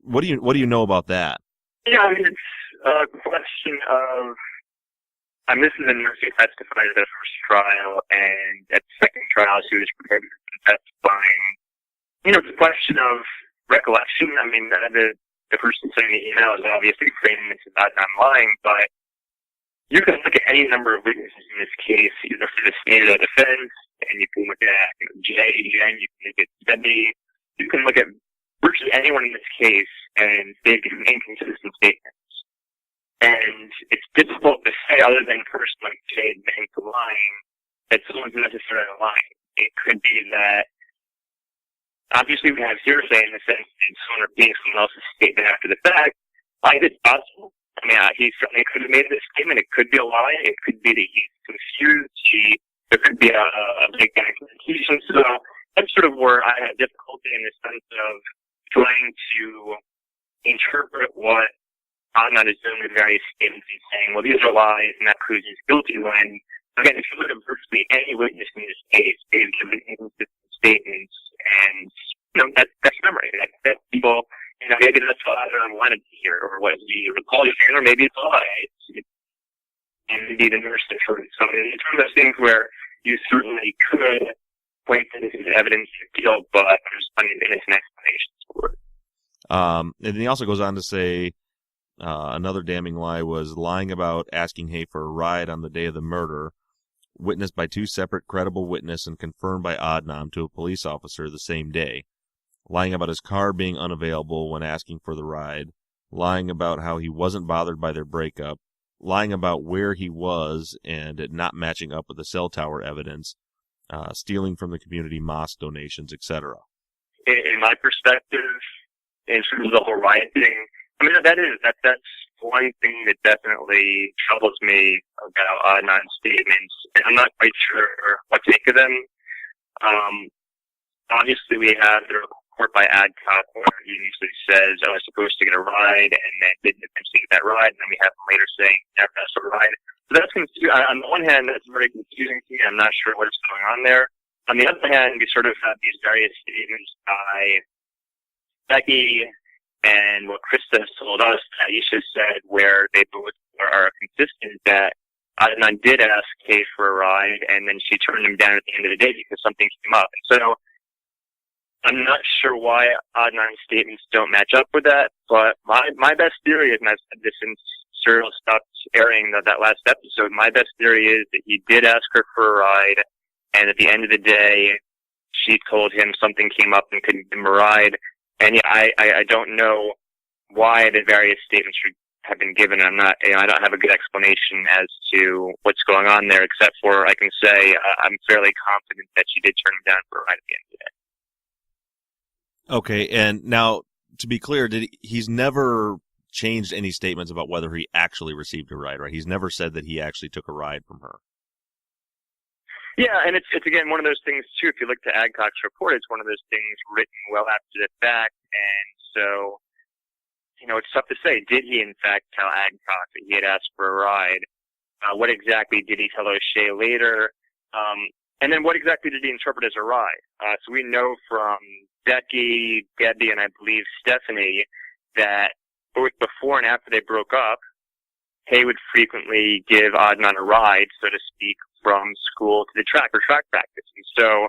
S2: What do you know about that?
S4: Yeah, I mean, it's a question of, this is a nurse who testified at the first trial, and at the second trial she was prepared to testifying. You know, it's a question of recollection. I mean, the person sending the email is obviously framing this about not lying, but you can look at any number of witnesses in this case, either for the state or the defense, and you can look at Jay, Jen, you can look at Debbie, you can look at virtually anyone in this case, and they've given inconsistent statements. And it's difficult to say, other than a person like Jay admitting to lying, that someone's necessarily lying. It could be that, obviously we have hearsay in the sense that someone repeating someone else's statement after the fact. I think it's possible. I mean, he certainly could have made this statement. It could be a lie. It could be that he's confused. There could be a breakdown in communication. So that's sort of where I have difficulty in the sense of trying to interpret what Adnan is doing with various statements and saying, well, these are lies, and that proves he's guilty, when, again, if you look at virtually any witness in this case, they've given inconsistent statements, and, you know, that's memory. That people, you know, maybe that's what Adnan wanted to hear, or what he recalled hearing, or maybe it's a lie. And maybe the nurse deferred something. It's one of those things where you certainly could point to this as evidence of guilt, but there's plenty of innocent explanations for it.
S2: And he also goes on to say, another damning lie was lying about asking Hay for a ride on the day of the murder, witnessed by 2 separate credible witnesses and confirmed by Adnan to a police officer the same day. Lying about his car being unavailable when asking for the ride. Lying about how he wasn't bothered by their breakup. Lying about where he was and it not matching up with the cell tower evidence. Stealing from the community mosque donations, etc.
S4: In my perspective, in terms of the whole riot thing, I mean, that's one thing that definitely troubles me about Adnan's statements. And I'm not quite sure what to make of them. Obviously, we have the report by Adcock where he usually says, I was supposed to get a ride, and then didn't eventually get that ride, and then we have him later saying, never asked for a ride. So that's confusing. On the one hand, that's very confusing to me. I'm not sure what is going on there. On the other hand, we sort of have these various statements by Becky and what Krista has told us, Aisha said, where they both are consistent that Adnan did ask Kay for a ride, and then she turned him down at the end of the day because something came up. And so I'm not sure why Adnan's statements don't match up with that, but my best theory is, and I've said this since Serial stopped airing that last episode, my best theory is that he did ask her for a ride, and at the end of the day, she told him something came up and couldn't give him a ride. And yeah, I don't know why the various statements have been given. I don't have a good explanation as to what's going on there, except for I can say I'm fairly confident that she did turn him down for a ride at the end of the day.
S2: Okay, and now, to be clear, he's never changed any statements about whether he actually received a ride, right? He's never said that he actually took a ride from her.
S4: Yeah, and it's again one of those things too. If you look to Adcock's report, it's one of those things written well after the fact, and so it's tough to say. Did he in fact tell Adcock that he had asked for a ride? What exactly did he tell O'Shea later? And then what exactly did he interpret as a ride? So we know from Becky, Debbie, and I believe Stephanie that both before and after they broke up, Hay would frequently give Adnan a ride, so to speak, from school to the track or track practice. And so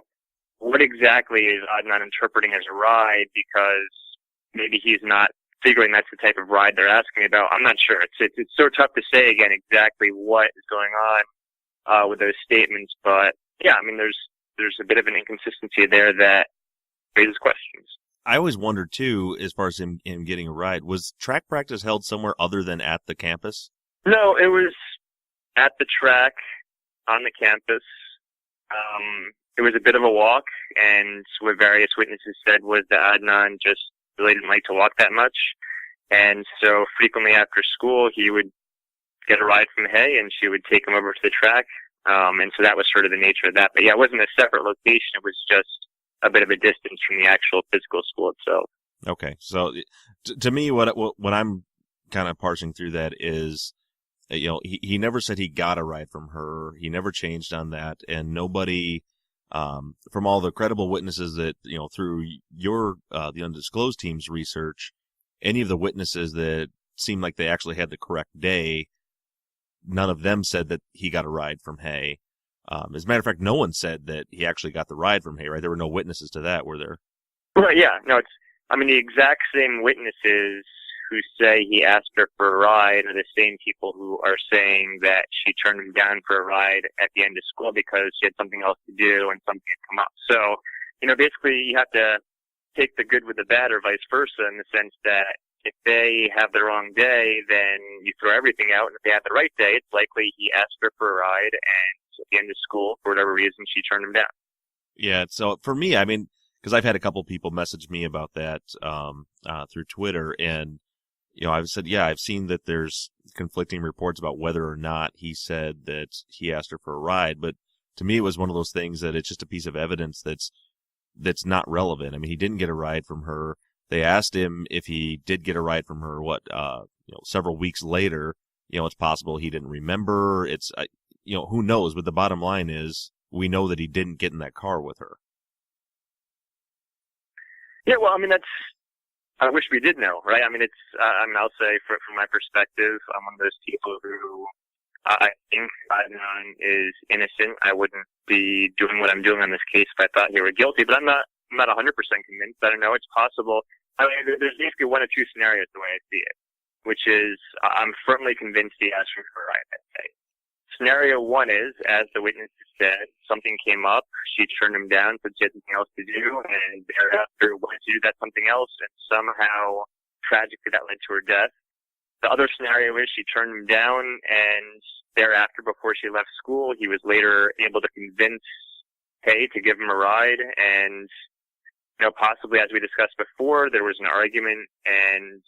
S4: what exactly is Adnan interpreting as a ride? Because maybe he's not figuring that's the type of ride they're asking about. I'm not sure. It's so tough to say, again, exactly what is going on with those statements. But, yeah, I mean, there's a bit of an inconsistency there that raises questions.
S2: I always wondered, too, as far as him getting a ride, was track practice held somewhere other than at the campus?
S4: No, it was at the track on the campus. It was a bit of a walk, and what various witnesses said was that Adnan just really didn't like to walk that much. And so frequently after school, he would get a ride from Hay, and she would take him over to the track. And so that was sort of the nature of that. But yeah, it wasn't a separate location. It was just a bit of a distance from the actual physical school itself.
S2: Okay. So to me, what I'm kind of parsing through that is, he never said he got a ride from her. He never changed on that. And nobody, from all the credible witnesses that, through your, the Undisclosed team's research, any of the witnesses that seemed like they actually had the correct day, none of them said that he got a ride from Hay. As a matter of fact, no one said that he actually got the ride from Hay, right? There were no witnesses to that, were there?
S4: Right, yeah. No, the exact same witnesses who say he asked her for a ride are the same people who are saying that she turned him down for a ride at the end of school because she had something else to do and something had come up. So, basically you have to take the good with the bad or vice versa, in the sense that if they have the wrong day, then you throw everything out. And if they have the right day, it's likely he asked her for a ride, and at the end of school, for whatever reason, she turned him down. Yeah.
S2: So for me, because I've had a couple people message me about that through Twitter, and I've said, yeah, I've seen that there's conflicting reports about whether or not he said that he asked her for a ride. But to me, it was one of those things that it's just a piece of evidence that's not relevant. He didn't get a ride from her. They asked him if he did get a ride from her, several weeks later. It's possible he didn't remember. It's, who knows? But the bottom line is we know that he didn't get in that car with her.
S4: Yeah, well, I wish we did know, right? I'll say from my perspective, I'm one of those people who I think Adnan is innocent. I wouldn't be doing what I'm doing on this case if I thought he were guilty, but I'm not 100% convinced. I don't know. It's possible. There's basically one of two scenarios the way I see it, which is I'm firmly convinced he asked her for a ride that day. Scenario one is, as the witnesses said, something came up, she turned him down, said she had something else to do, and thereafter wanted to do that something else, and somehow, tragically, that led to her death. The other scenario is she turned him down, and thereafter, before she left school, he was later able to convince Hay to give him a ride, and, possibly, as we discussed before, there was an argument, and,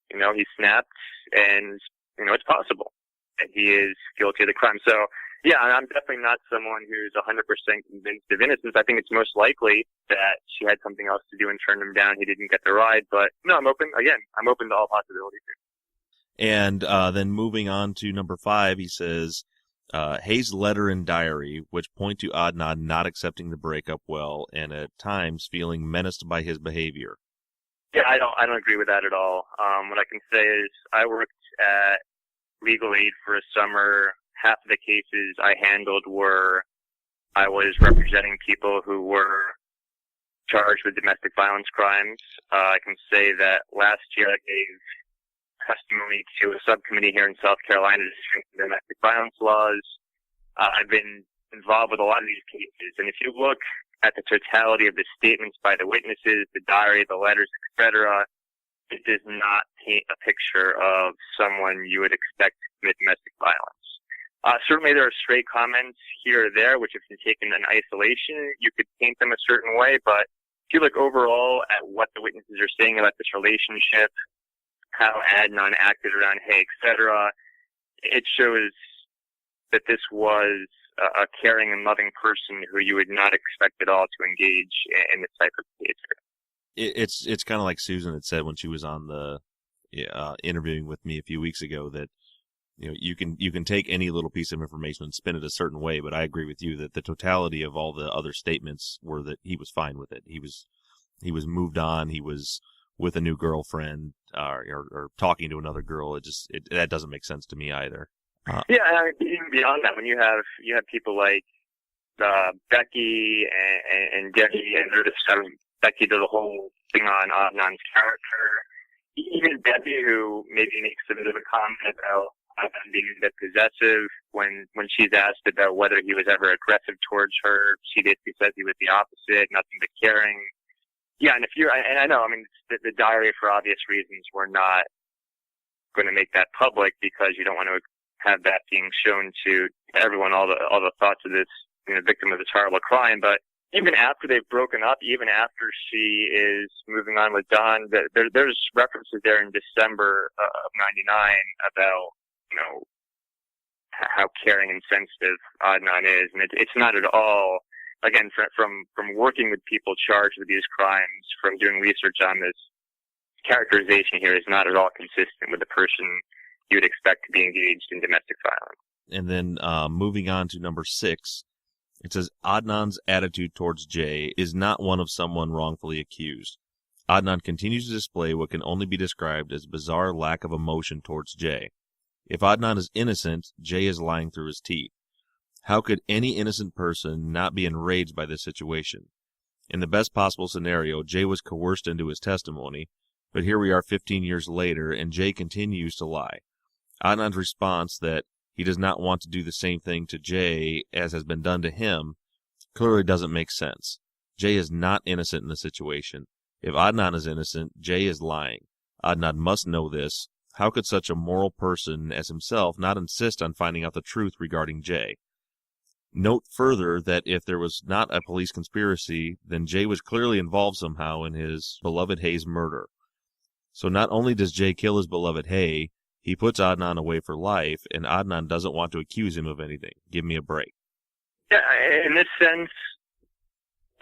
S4: he snapped, and, it's possible that he is guilty of the crime. So, Yeah, I'm definitely not someone who's 100% convinced of innocence. I think it's most likely that she had something else to do and turned him down. He didn't get the ride. But no, I'm open to all possibilities.
S2: And then moving on to number 5, he says, Hayes' letter and diary, which point to Adnan not accepting the breakup well and at times feeling menaced by his behavior.
S4: Yeah, I don't agree with that at all. What I can say is I worked at Legal Aid for a summer. Half of the cases I handled were I was representing people who were charged with domestic violence crimes. I can say that last year I gave testimony to a subcommittee here in South Carolina to strengthen domestic violence laws. I've been involved with a lot of these cases, and if you look at the totality of the statements by the witnesses, the diary, the letters, etc., it does not paint a picture of someone you would expect to commit domestic violence. Certainly there are stray comments here or there, which if you taken in isolation, you could paint them a certain way, but if you look overall at what the witnesses are saying about this relationship, how Adnan acted around Hay, etc., it shows that this was a caring and loving person who you would not expect at all to engage in this type of behavior.
S2: It's kind of like Susan had said when she was on the interviewing with me a few weeks ago that you can take any little piece of information and spin it a certain way, but I agree with you that the totality of all the other statements were that he was fine with it. He was moved on. He was with a new girlfriend or talking to another girl. That doesn't make sense to me either.
S4: Yeah, and even beyond that, when you have people like Becky and Debbie, and they're just Becky did the whole thing on Adnan's character. Even Debbie, who maybe makes a bit of a comment about Adnan being a bit possessive, when she's asked about whether he was ever aggressive towards her, she basically says he was the opposite, nothing but caring. Yeah, and I know, the diary for obvious reasons we're not going to make that public because you don't want to have that being shown to everyone, all the thoughts of this victim of this horrible crime. But even after they've broken up, even after she is moving on with Don, there's references there in December of '99 about how caring and sensitive Adnan is, and it's not at all. Again, from working with people charged with these crimes, from doing research on this, characterization here is not at all consistent with the person you would expect to be engaged in domestic violence.
S2: And then moving on to number 6, it says Adnan's attitude towards Jay is not one of someone wrongfully accused. Adnan continues to display what can only be described as bizarre lack of emotion towards Jay. If Adnan is innocent, Jay is lying through his teeth. How could any innocent person not be enraged by this situation? In the best possible scenario, Jay was coerced into his testimony, but here we are 15 years later, and Jay continues to lie. Adnan's response that he does not want to do the same thing to Jay as has been done to him clearly doesn't make sense. Jay is not innocent in the situation. If Adnan is innocent, Jay is lying. Adnan must know this. How could such a moral person as himself not insist on finding out the truth regarding Jay? Note further that if there was not a police conspiracy, then Jay was clearly involved somehow in his beloved Hay's murder. So not only does Jay kill his beloved Hay, he puts Adnan away for life, and Adnan doesn't want to accuse him of anything. Give me a break.
S4: Yeah, in this sense,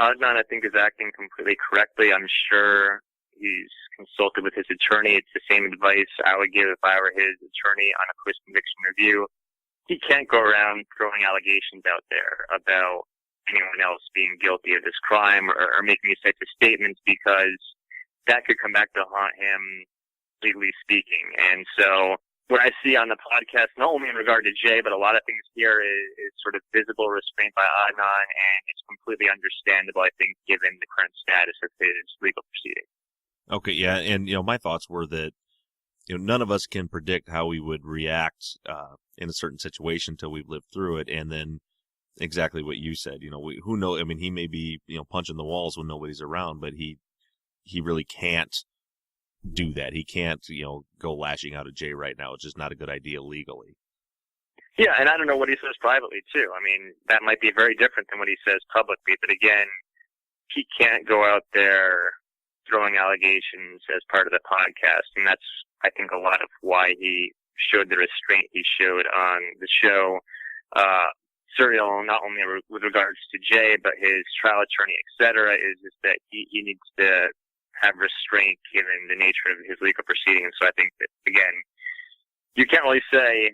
S4: Adnan, I think, is acting completely correctly. I'm sure he's consulted with his attorney. It's the same advice I would give if I were his attorney on a post-conviction review. He can't go around throwing allegations out there about anyone else being guilty of this crime or making these types of statements, because that could come back to haunt him, legally speaking. And so what I see on the podcast, not only in regard to Jay, but a lot of things here is sort of visible restraint by Adnan, and it's completely understandable, I think, given the current status of his legal proceeding. Okay,
S2: yeah, and my thoughts were that none of us can predict how we would react in a certain situation until we've lived through it, and then exactly what you said. Who knows? He may be punching the walls when nobody's around, but he really can't do that. He can't go lashing out at Jay right now. It's just not a good idea legally.
S4: Yeah, and I don't know what he says privately too. That might be very different than what he says publicly. But again, he can't go out there throwing allegations as part of the podcast, and that's, I think, a lot of why he showed the restraint he showed on the show. Serial, not only with regards to Jay, but his trial attorney, etc., is that he needs to have restraint given the nature of his legal proceedings. So I think that, again, you can't really say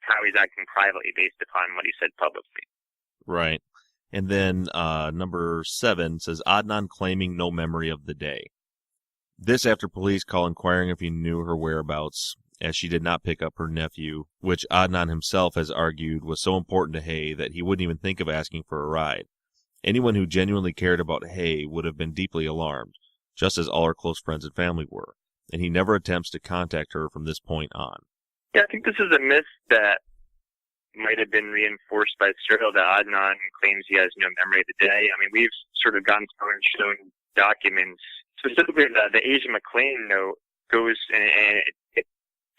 S4: how he's acting privately based upon what he said publicly.
S2: Right. And then number 7 says Adnan claiming no memory of the day. This after police call inquiring if he knew her whereabouts, as she did not pick up her nephew, which Adnan himself has argued was so important to Hay that he wouldn't even think of asking for a ride. Anyone who genuinely cared about Hay would have been deeply alarmed, just as all her close friends and family were, and he never attempts to contact her from this point on.
S4: Yeah, I think this is a myth that might have been reinforced by Serial, that Adnan claims he has no memory of the day. I mean, we've sort of gone through and shown documents, specifically the Asia McLean note goes and it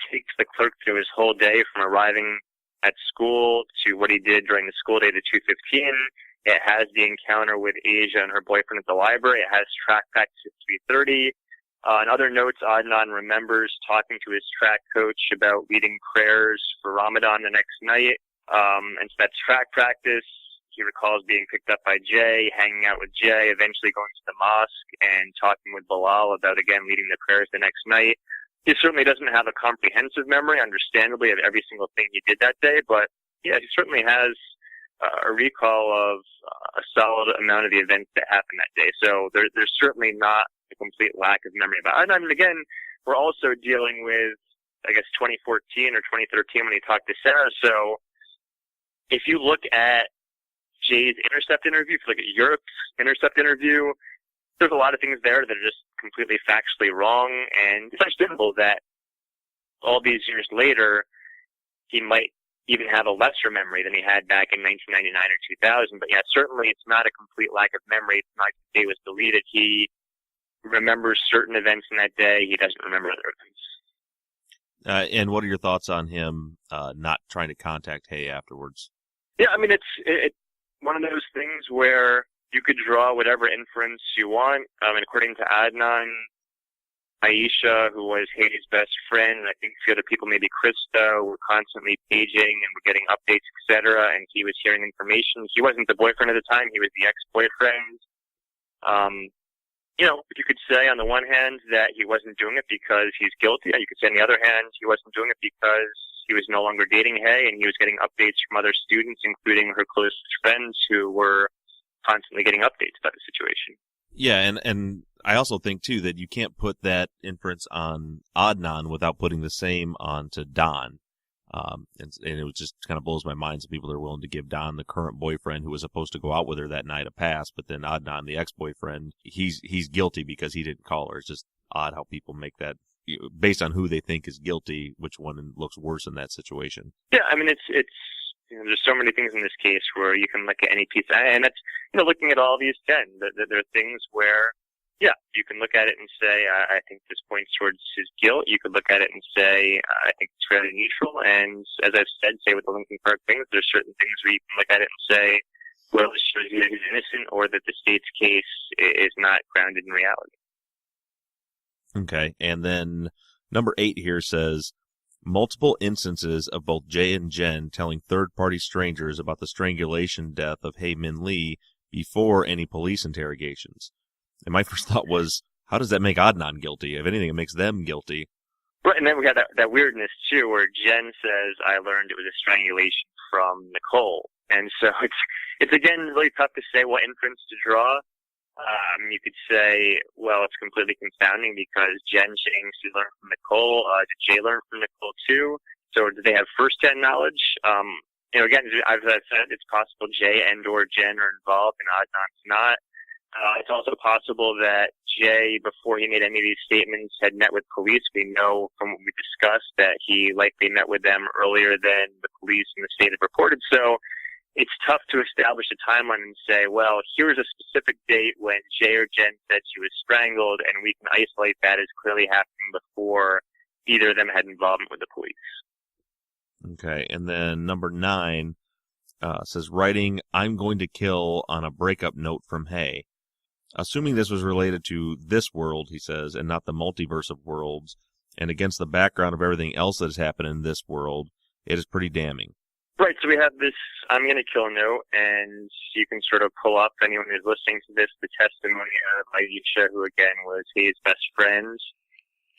S4: takes the clerk through his whole day from arriving at school to what he did during the school day to 2:15. It has the encounter with Asia and her boyfriend at the library. It has track practice at 3:30. In other notes, Adnan remembers talking to his track coach about leading prayers for Ramadan the next night. And so that's track practice. He recalls being picked up by Jay, hanging out with Jay, eventually going to the mosque and talking with Bilal about, again, leading the prayers the next night. He certainly doesn't have a comprehensive memory, understandably, of every single thing he did that day, but yeah, he certainly has a recall of a solid amount of the events that happened that day. So there's certainly not a complete lack of memory about it. And again, we're also dealing with, I guess, 2014 or 2013 when he talked to Sarah. So if you look at Jay's Intercept interview, if you look at Europe's Intercept interview, there's a lot of things there that are just completely factually wrong, and it's understandable that all these years later, he might even have a lesser memory than he had back in 1999 or 2000. But yeah, certainly it's not a complete lack of memory. It's not like the day was deleted. He remembers certain events in that day. He doesn't remember other events.
S2: And what are your thoughts on him not trying to contact Hay afterwards?
S4: Yeah, I mean, it's one of those things where you could draw whatever inference you want. And according to Adnan, Aisha, who was Hay's best friend, and I think a few other people, maybe Krista, were constantly paging and were getting updates, etc., and he was hearing information. He wasn't the boyfriend at the time. He was the ex-boyfriend. You could say on the one hand that he wasn't doing it because he's guilty. You could say on the other hand, he wasn't doing it because he was no longer dating Hay, and he was getting updates from other students, including her closest friends, who were constantly getting updates about the situation.
S2: Yeah, and I also think, too, that you can't put that inference on Adnan without putting the same on to Don. And it just kind of blows my mind some people are willing to give Don, the current boyfriend who was supposed to go out with her that night, a pass, but then Adnan, the ex-boyfriend, he's guilty because he didn't call her. It's just odd how people make that, based on who they think is guilty, which one looks worse in that situation.
S4: Yeah, I mean, it's there's so many things in this case where you can look at any piece, and that's, looking at all these 10, there are things where, yeah, you can look at it and say, I think this points towards his guilt. You could look at it and say, I think it's fairly neutral. And as I've said, say with the Lincoln Park things, there's certain things where you can look at it and say, well, this shows either he's innocent or that the state's case is not grounded in reality.
S2: Okay, and then number 8 here says, multiple instances of both Jay and Jen telling third-party strangers about the strangulation death of Hae Min Lee before any police interrogations. And my first thought was, how does that make Adnan guilty? If anything, it makes them guilty.
S4: Right, and then we got that weirdness, too, where Jen says, I learned it was a strangulation from Nicole. And so it's again, really tough to say what inference to draw. You could say, well, it's completely confounding because Jen saying she learned from Nicole. Did Jay learn from Nicole, too? So do they have first-hand knowledge? Again, as I said, it's possible Jay and or Jen are involved and Adnan's not. It's also possible that Jay, before he made any of these statements, had met with police. We know from what we discussed that he likely met with them earlier than the police in the state have reported. So it's tough to establish a timeline and say, well, here's a specific date when Jay or Jen said she was strangled, and we can isolate that as clearly happening before either of them had involvement with the police.
S2: Okay, and then number 9 says, writing, I'm going to kill on a breakup note from Hae. Assuming this was related to this world, he says, and not the multiverse of worlds, and against the background of everything else that has happened in this world, it is pretty damning.
S4: Right, so we have this I'm going to kill note, and you can sort of pull up, anyone who's listening to this, the testimony of Aisha, who again was his best friend.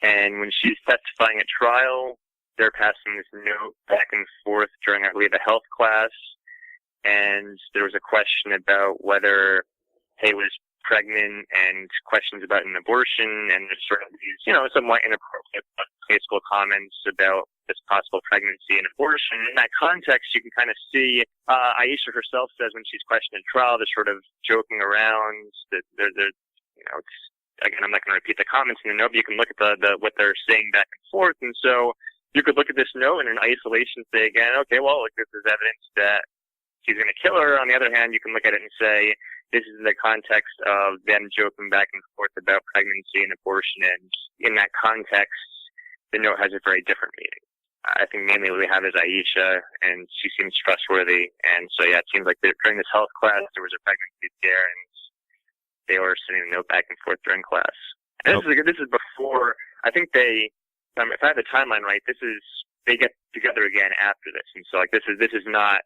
S4: And when she's testifying at trial, they're passing this note back and forth during, I believe, a health class. And there was a question about whether Hay was pregnant and questions about an abortion, and there's sort of these, somewhat inappropriate high school comments about this possible pregnancy and abortion. In that context, you can kind of see Aisha herself says when she's questioned at trial, they're sort of joking around. That again, I'm not going to repeat the comments in the note, but you can look at the what they're saying back and forth. And so you could look at this note and in isolation say again, okay, well, look, this is evidence that he's going to kill her. On the other hand, you can look at it and say, this is in the context of them joking back and forth about pregnancy and abortion. And in that context, the note has a very different meaning. I think mainly what we have is Aisha, and she seems trustworthy. And so, yeah, it seems like during this health class, there was a pregnancy scare, and they were sending a note back and forth during class. And this is before, I think if I have the timeline right, they get together again after this. And so, like, this is not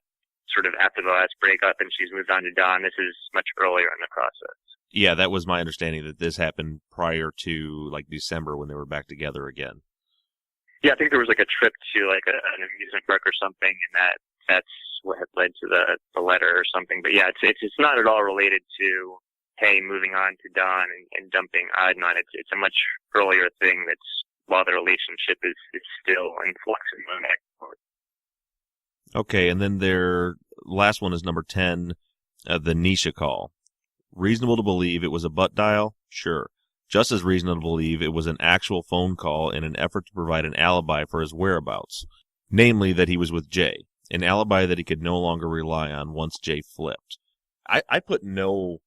S4: sort of after the last breakup and she's moved on to Don. This is much earlier in the process.
S2: Yeah, that was my understanding, that this happened prior to, like, December when they were back together again.
S4: Yeah, I think there was like a trip to like an amusement park or something, and that's what had led to the letter or something. But yeah, it's not at all related to Hay moving on to Don and dumping Adnan. It's a much earlier thing that's while the relationship is still in flux and moving back and forth.
S2: Okay, and then their last one is number 10, the Nisha call. Reasonable to believe it was a butt dial? Sure. Just as reasonable to believe it was an actual phone call in an effort to provide an alibi for his whereabouts, namely that he was with Jay, an alibi that he could no longer rely on once Jay flipped. I put no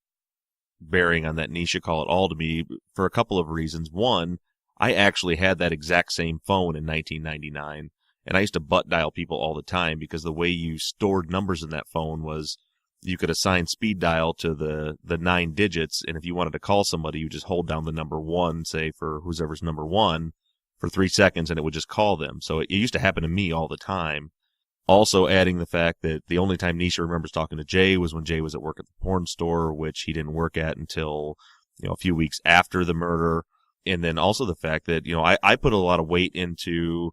S2: bearing on that Nisha call at all to me for a couple of reasons. One, I actually had that exact same phone in 1999, and I used to butt dial people all the time because the way you stored numbers in that phone was you could assign speed dial to the 9 digits, and if you wanted to call somebody, you just hold down the number 1, say for whoever's number 1, for 3 seconds, and it would just call them. So it used to happen to me all the time. Also adding the fact that the only time Nisha remembers talking to Jay was when Jay was at work at the porn store, which he didn't work at until, a few weeks after the murder. And then also the fact that, I put a lot of weight into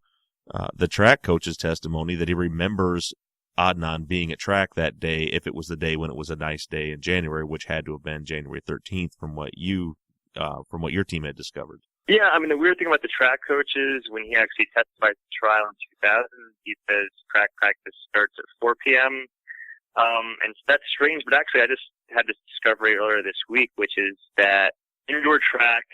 S2: the track coach's testimony that he remembers Adnan being at track that day, if it was the day when it was a nice day in January, which had to have been January 13th from what your team had discovered.
S4: Yeah, I mean, the weird thing about the track coach is when he actually testified at the trial in 2000, he says track practice starts at 4 p.m. And that's strange, but actually I just had this discovery earlier this week, which is that indoor track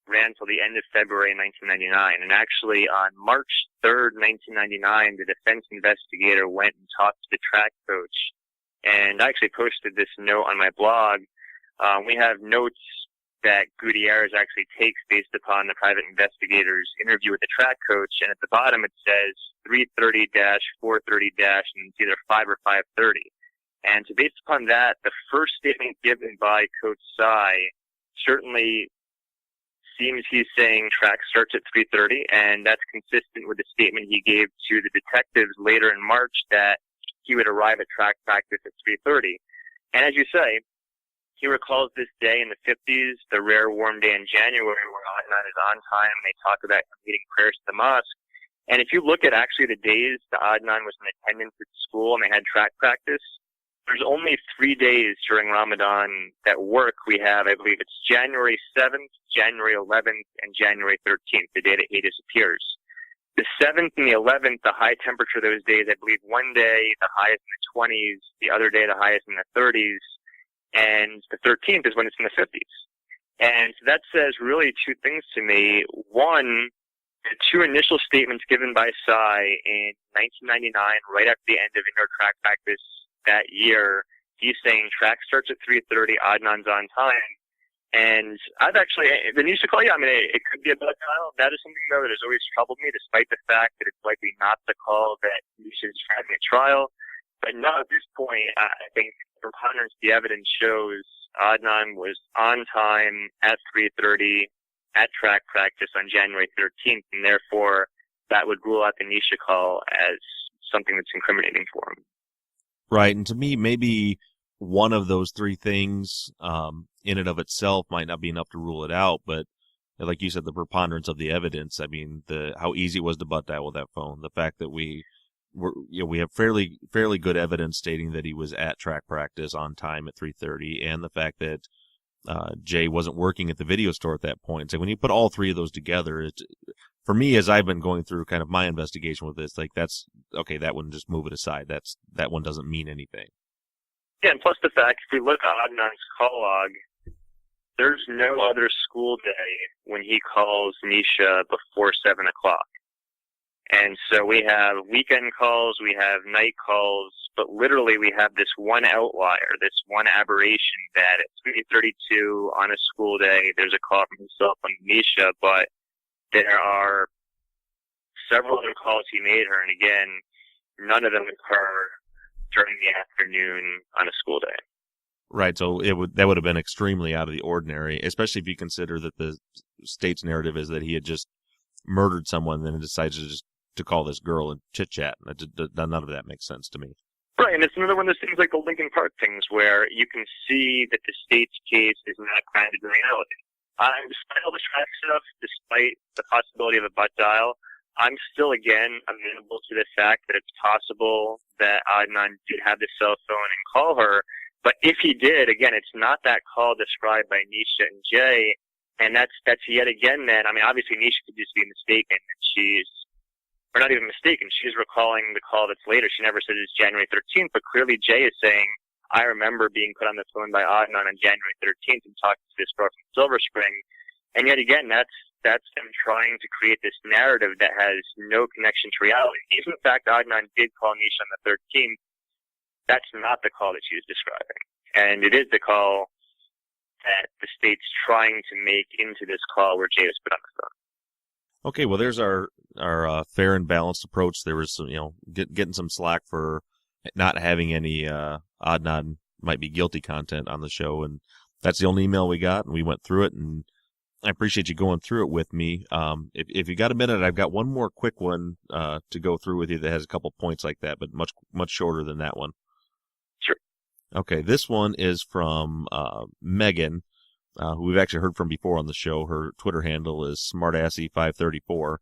S4: ran till the end of February 1999. And actually on March 3rd, 1999, the defense investigator went and talked to the track coach. And I actually posted this note on my blog. We have notes that Gutierrez actually takes based upon the private investigator's interview with the track coach. And at the bottom it says 330-430- and it's either 5 or 5:30. And so based upon that, the first statement given by Coach Tsai certainly seems he's saying track starts at 3:30, and that's consistent with the statement he gave to the detectives later in March that he would arrive at track practice at 3:30. And as you say, he recalls this day in the 50s, the rare warm day in January where Adnan is on time, and they talk about him leading prayers to the mosque. And if you look at actually the days that Adnan was in attendance at school and they had track practice, there's only 3 days during Ramadan that work. We have, I believe it's January 7th, January 11th, and January 13th, the day that he disappears. The 7th and the 11th, the high temperature those days, I believe one day the highest in the 20s, the other day the highest in the 30s, and the 13th is when it's in the 50s. And that says really two things to me. One, the two initial statements given by Tsai in 1999, right after the end of indoor track practice that year, he's saying track starts at 3:30, Adnan's on time. And I've actually, the Nisha call, yeah, I mean, it could be a butt dial. That is something, though, that has always troubled me, despite the fact that it's likely not the call that Nisha is having a trial. But now at this point, I think the preponderance of the evidence shows Adnan was on time at 3:30 at track practice on January 13th, and therefore that would rule out the Nisha call as something that's incriminating for him.
S2: Right, and to me, maybe one of those three things in and of itself might not be enough to rule it out, but like you said, the preponderance of the evidence. I mean, how easy it was to butt dial with that phone. The fact that we have fairly good evidence stating that he was at track practice on time at 3:30, and the fact that Jay wasn't working at the video store at that point. So when you put all three of those together, for me, as I've been going through kind of my investigation with this, like that's okay. That one, just move it aside. That one doesn't mean anything.
S4: Yeah, and plus the fact, if we look at Adnan's call log, there's no other school day when he calls Nisha before 7 o'clock. And so we have weekend calls, we have night calls, but literally we have this one outlier, this one aberration that at 3:32 on a school day, there's a call from himself on Nisha, but there are several other calls he made her, and again, none of them occur during the afternoon on a school day.
S2: Right, so that would have been extremely out of the ordinary, especially if you consider that the state's narrative is that he had just murdered someone and then decided to call this girl and chit-chat. None of that makes sense to me.
S4: Right, and it's another one of those things like the Lincoln Park things where you can see that the state's case is not grounded in reality. Despite all the track stuff, despite the possibility of a butt dial, I'm still, again, amenable to the fact that it's possible that Adnan did have the cell phone and call her. But if he did, again, it's not that call described by Nisha and Jay. And that's yet again then, I mean, obviously Nisha could just be mistaken, and or not even mistaken, she's recalling the call that's later. She never said it's January 13th, but clearly Jay is saying, I remember being put on the phone by Adnan on January 13th and talking to this girl from Silver Spring. And yet again, that's them trying to create this narrative that has no connection to reality. If in fact Adnan did call Nisha on the 13th, that's not the call that she was describing. And it is the call that the state's trying to make into this call where Jay was put on the phone.
S2: Okay, well, there's our fair and balanced approach. There was some, getting some slack for not having any Adnan might be guilty content on the show, and that's the only email we got, and we went through it, and I appreciate you going through it with me. If you got a minute, I've got one more quick one to go through with you that has a couple points like that, but much shorter than that one.
S4: Sure.
S2: Okay, this one is from Megan, who we've actually heard from before on the show. Her Twitter handle is smartassy534.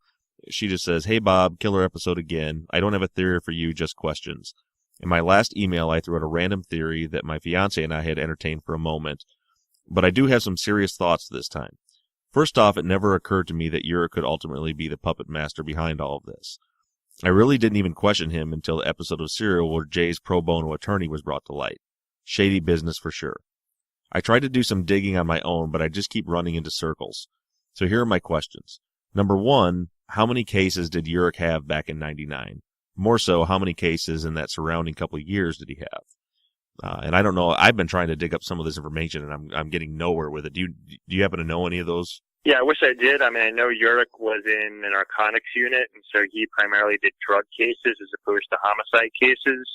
S2: She just says, "Hey Bob, killer episode again. I don't have a theory for you, just questions. In my last email, I threw out a random theory that my fiance and I had entertained for a moment, but I do have some serious thoughts this time. First off, it never occurred to me that Uric could ultimately be the puppet master behind all of this. I really didn't even question him until the episode of Serial where Jay's pro bono attorney was brought to light. Shady business for sure. I tried to do some digging on my own, but I just keep running into circles. So here are my questions. Number one, how many cases did Uric have back in 99? More so, how many cases in that surrounding couple of years did he have? And I don't know. I've been trying to dig up some of this information, and I'm getting nowhere with it. Do you happen to know any of those?
S4: Yeah, I wish I did. I mean, I know Uric was in the narcotics unit, and so he primarily did drug cases as opposed to homicide cases.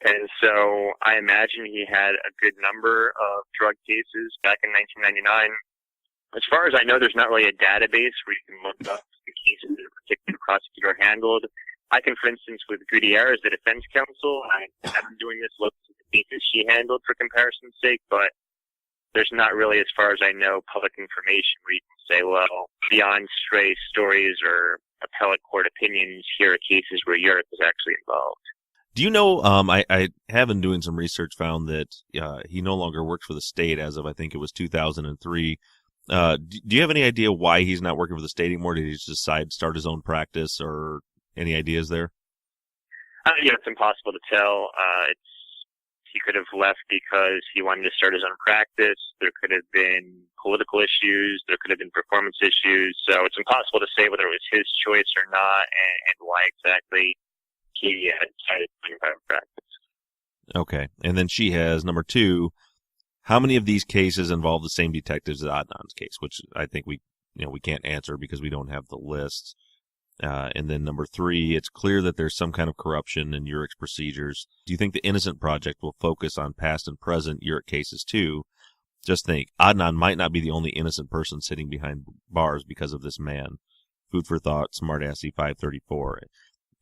S4: And so I imagine he had a good number of drug cases back in 1999. As far as I know, there's not really a database where you can look up the cases that a particular prosecutor handled. I can, for instance, with Gutierrez, the defense counsel, I have been doing this, look at the cases she handled for comparison's sake, but there's not really, as far as I know, public information where you can say, well, beyond stray stories or appellate court opinions, here are cases where Uric was actually involved.
S2: Do you know, I have been doing some research, found that he no longer works for the state as of, I think it was 2003. Do you have any idea why he's not working for the state anymore? Did he just decide to start his own practice, or any ideas there?
S4: It's impossible to tell. He could have left because he wanted to start his own practice. There could have been political issues. There could have been performance issues. So it's impossible to say whether it was his choice or not, and why exactly he had decided to do private practice. Okay.
S2: And then she has, number two, how many of these cases involve the same detectives as Adnan's case, which I think we can't answer because we don't have the list. And then number three, it's clear that there's some kind of corruption in Uric's procedures. Do you think the Innocent Project will focus on past and present Uric cases too? Just think, Adnan might not be the only innocent person sitting behind bars because of this man. Food for thought, smartassy534.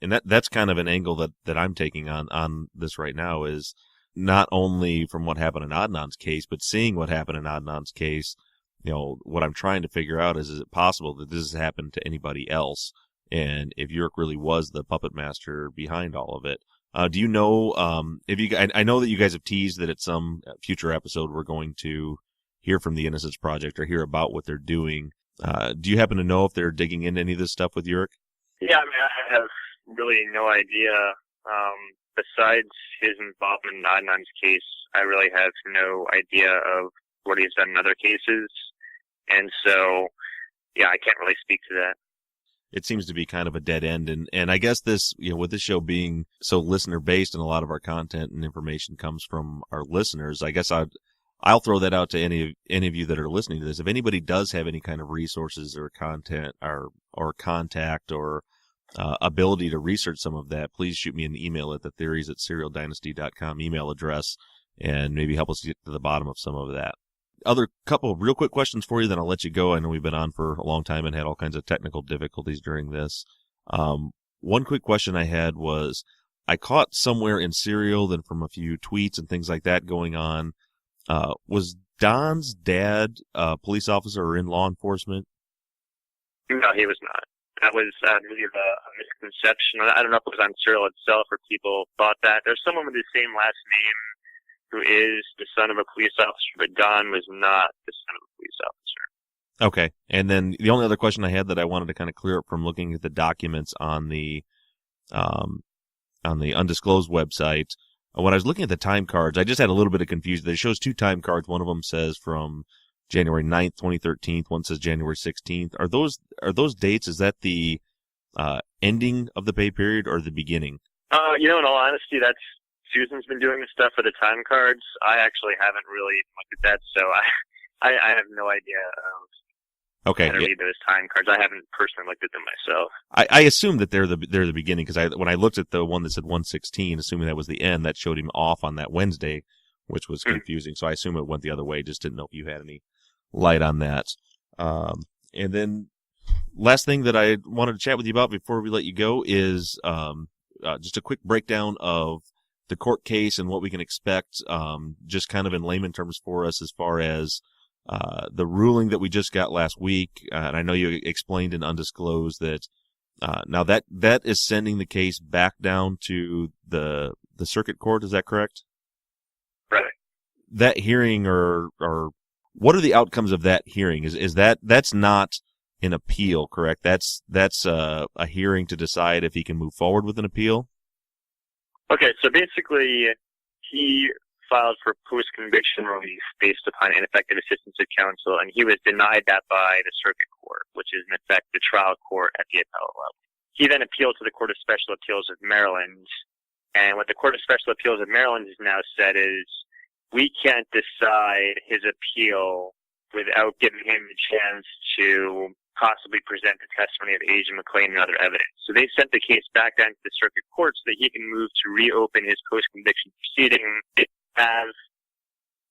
S2: And that's kind of an angle that I'm taking on this right now, is not only from what happened in Adnan's case, but seeing what happened in Adnan's case. What I'm trying to figure out is it possible that this has happened to anybody else? And if Yurik really was the puppet master behind all of it. Do you know, I know that you guys have teased that at some future episode we're going to hear from the Innocence Project or hear about what they're doing. Do you happen to know if they're digging into any of this stuff with Yurik?
S4: Yeah, I mean, I have really no idea. Besides his involvement in Adnan's case, I really have no idea of what he's done in other cases. And so, yeah, I can't really speak to that.
S2: It seems to be kind of a dead end. And I guess this, with this show being so listener based and a lot of our content and information comes from our listeners, I guess I'll throw that out to any of you that are listening to this. If anybody does have any kind of resources or content or contact or ability to research some of that, please shoot me an email at thetheories@serialdynasty.com email address and maybe help us get to the bottom of some of that. Other couple of real quick questions for you, then I'll let you go. I know we've been on for a long time and had all kinds of technical difficulties during this. One quick question I had was, I caught somewhere in Serial, then from a few tweets and things like that going on, was Don's dad a police officer or in law enforcement?
S4: No, he was not. That was, I believe, a misconception. I don't know if it was on Serial itself or people thought that. There's someone with the same last name who is the son of a police officer, but Don was not the son of a police officer.
S2: Okay. And then the only other question I had that I wanted to kind of clear up from looking at the documents on the undisclosed website, when I was looking at the time cards, I just had a little bit of confusion. It shows 2 time cards. One of them says from January 9th, 2013. One says January 16th. Are those dates, is that the ending of the pay period or the beginning?
S4: In all honesty, that's Susan's been doing the stuff for the time cards. I actually haven't really looked at that, so I have no idea
S2: Okay.
S4: How to read those time cards. I haven't personally looked at them myself.
S2: I assume that they're the beginning, because when I looked at the one that said 116, assuming that was the end, that showed him off on that Wednesday, which was confusing. So I assume it went the other way. Just didn't know if you had any light on that. And then last thing that I wanted to chat with you about before we let you go is just a quick breakdown of the court case and what we can expect, just kind of in layman terms for us as far as the ruling that we just got last week. And I know you explained in Undisclosed that now that is sending the case back down to the circuit court. Is that correct?
S4: Right.
S2: That hearing or what are the outcomes of that hearing? Is that's not an appeal, correct? That's a hearing to decide if he can move forward with an appeal?
S4: Okay, so basically, he filed for post-conviction relief based upon ineffective assistance of counsel, and he was denied that by the circuit court, which is in effect the trial court at the appellate level. He then appealed to the Court of Special Appeals of Maryland, and what the Court of Special Appeals of Maryland has now said is, we can't decide his appeal without giving him the chance to possibly present the testimony of Asia McClain and other evidence. So they sent the case back down to the circuit court so that he can move to reopen his post-conviction proceeding, have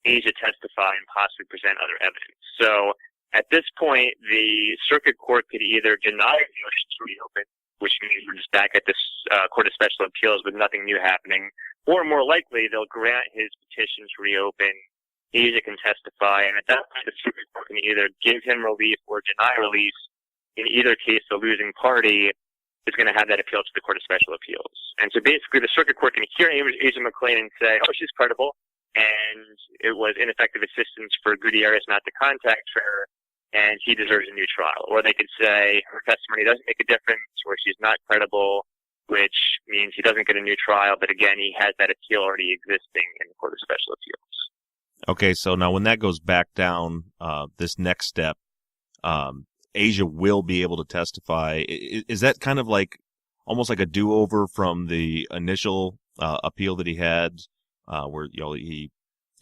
S4: Asia testify and possibly present other evidence. So at this point, the circuit court could either deny the motion to reopen, which means we're just back at this Court of Special Appeals with nothing new happening, or more likely, they'll grant his petition to reopen. Asia can testify, and at that point, the circuit court can either give him relief or deny release. In either case, the losing party is going to have that appeal to the Court of Special Appeals. And so basically, the circuit court can hear Asia McClain and say, oh, she's credible, and it was ineffective assistance for Gutierrez not to contact her, and he deserves a new trial. Or they could say her testimony doesn't make a difference, or she's not credible, which means he doesn't get a new trial, but again, he has that appeal already existing in the Court of Special Appeals.
S2: Okay, so now when that goes back down, this next step, Asia will be able to testify. Is that kind of like almost like a do-over from the initial appeal that he had, where he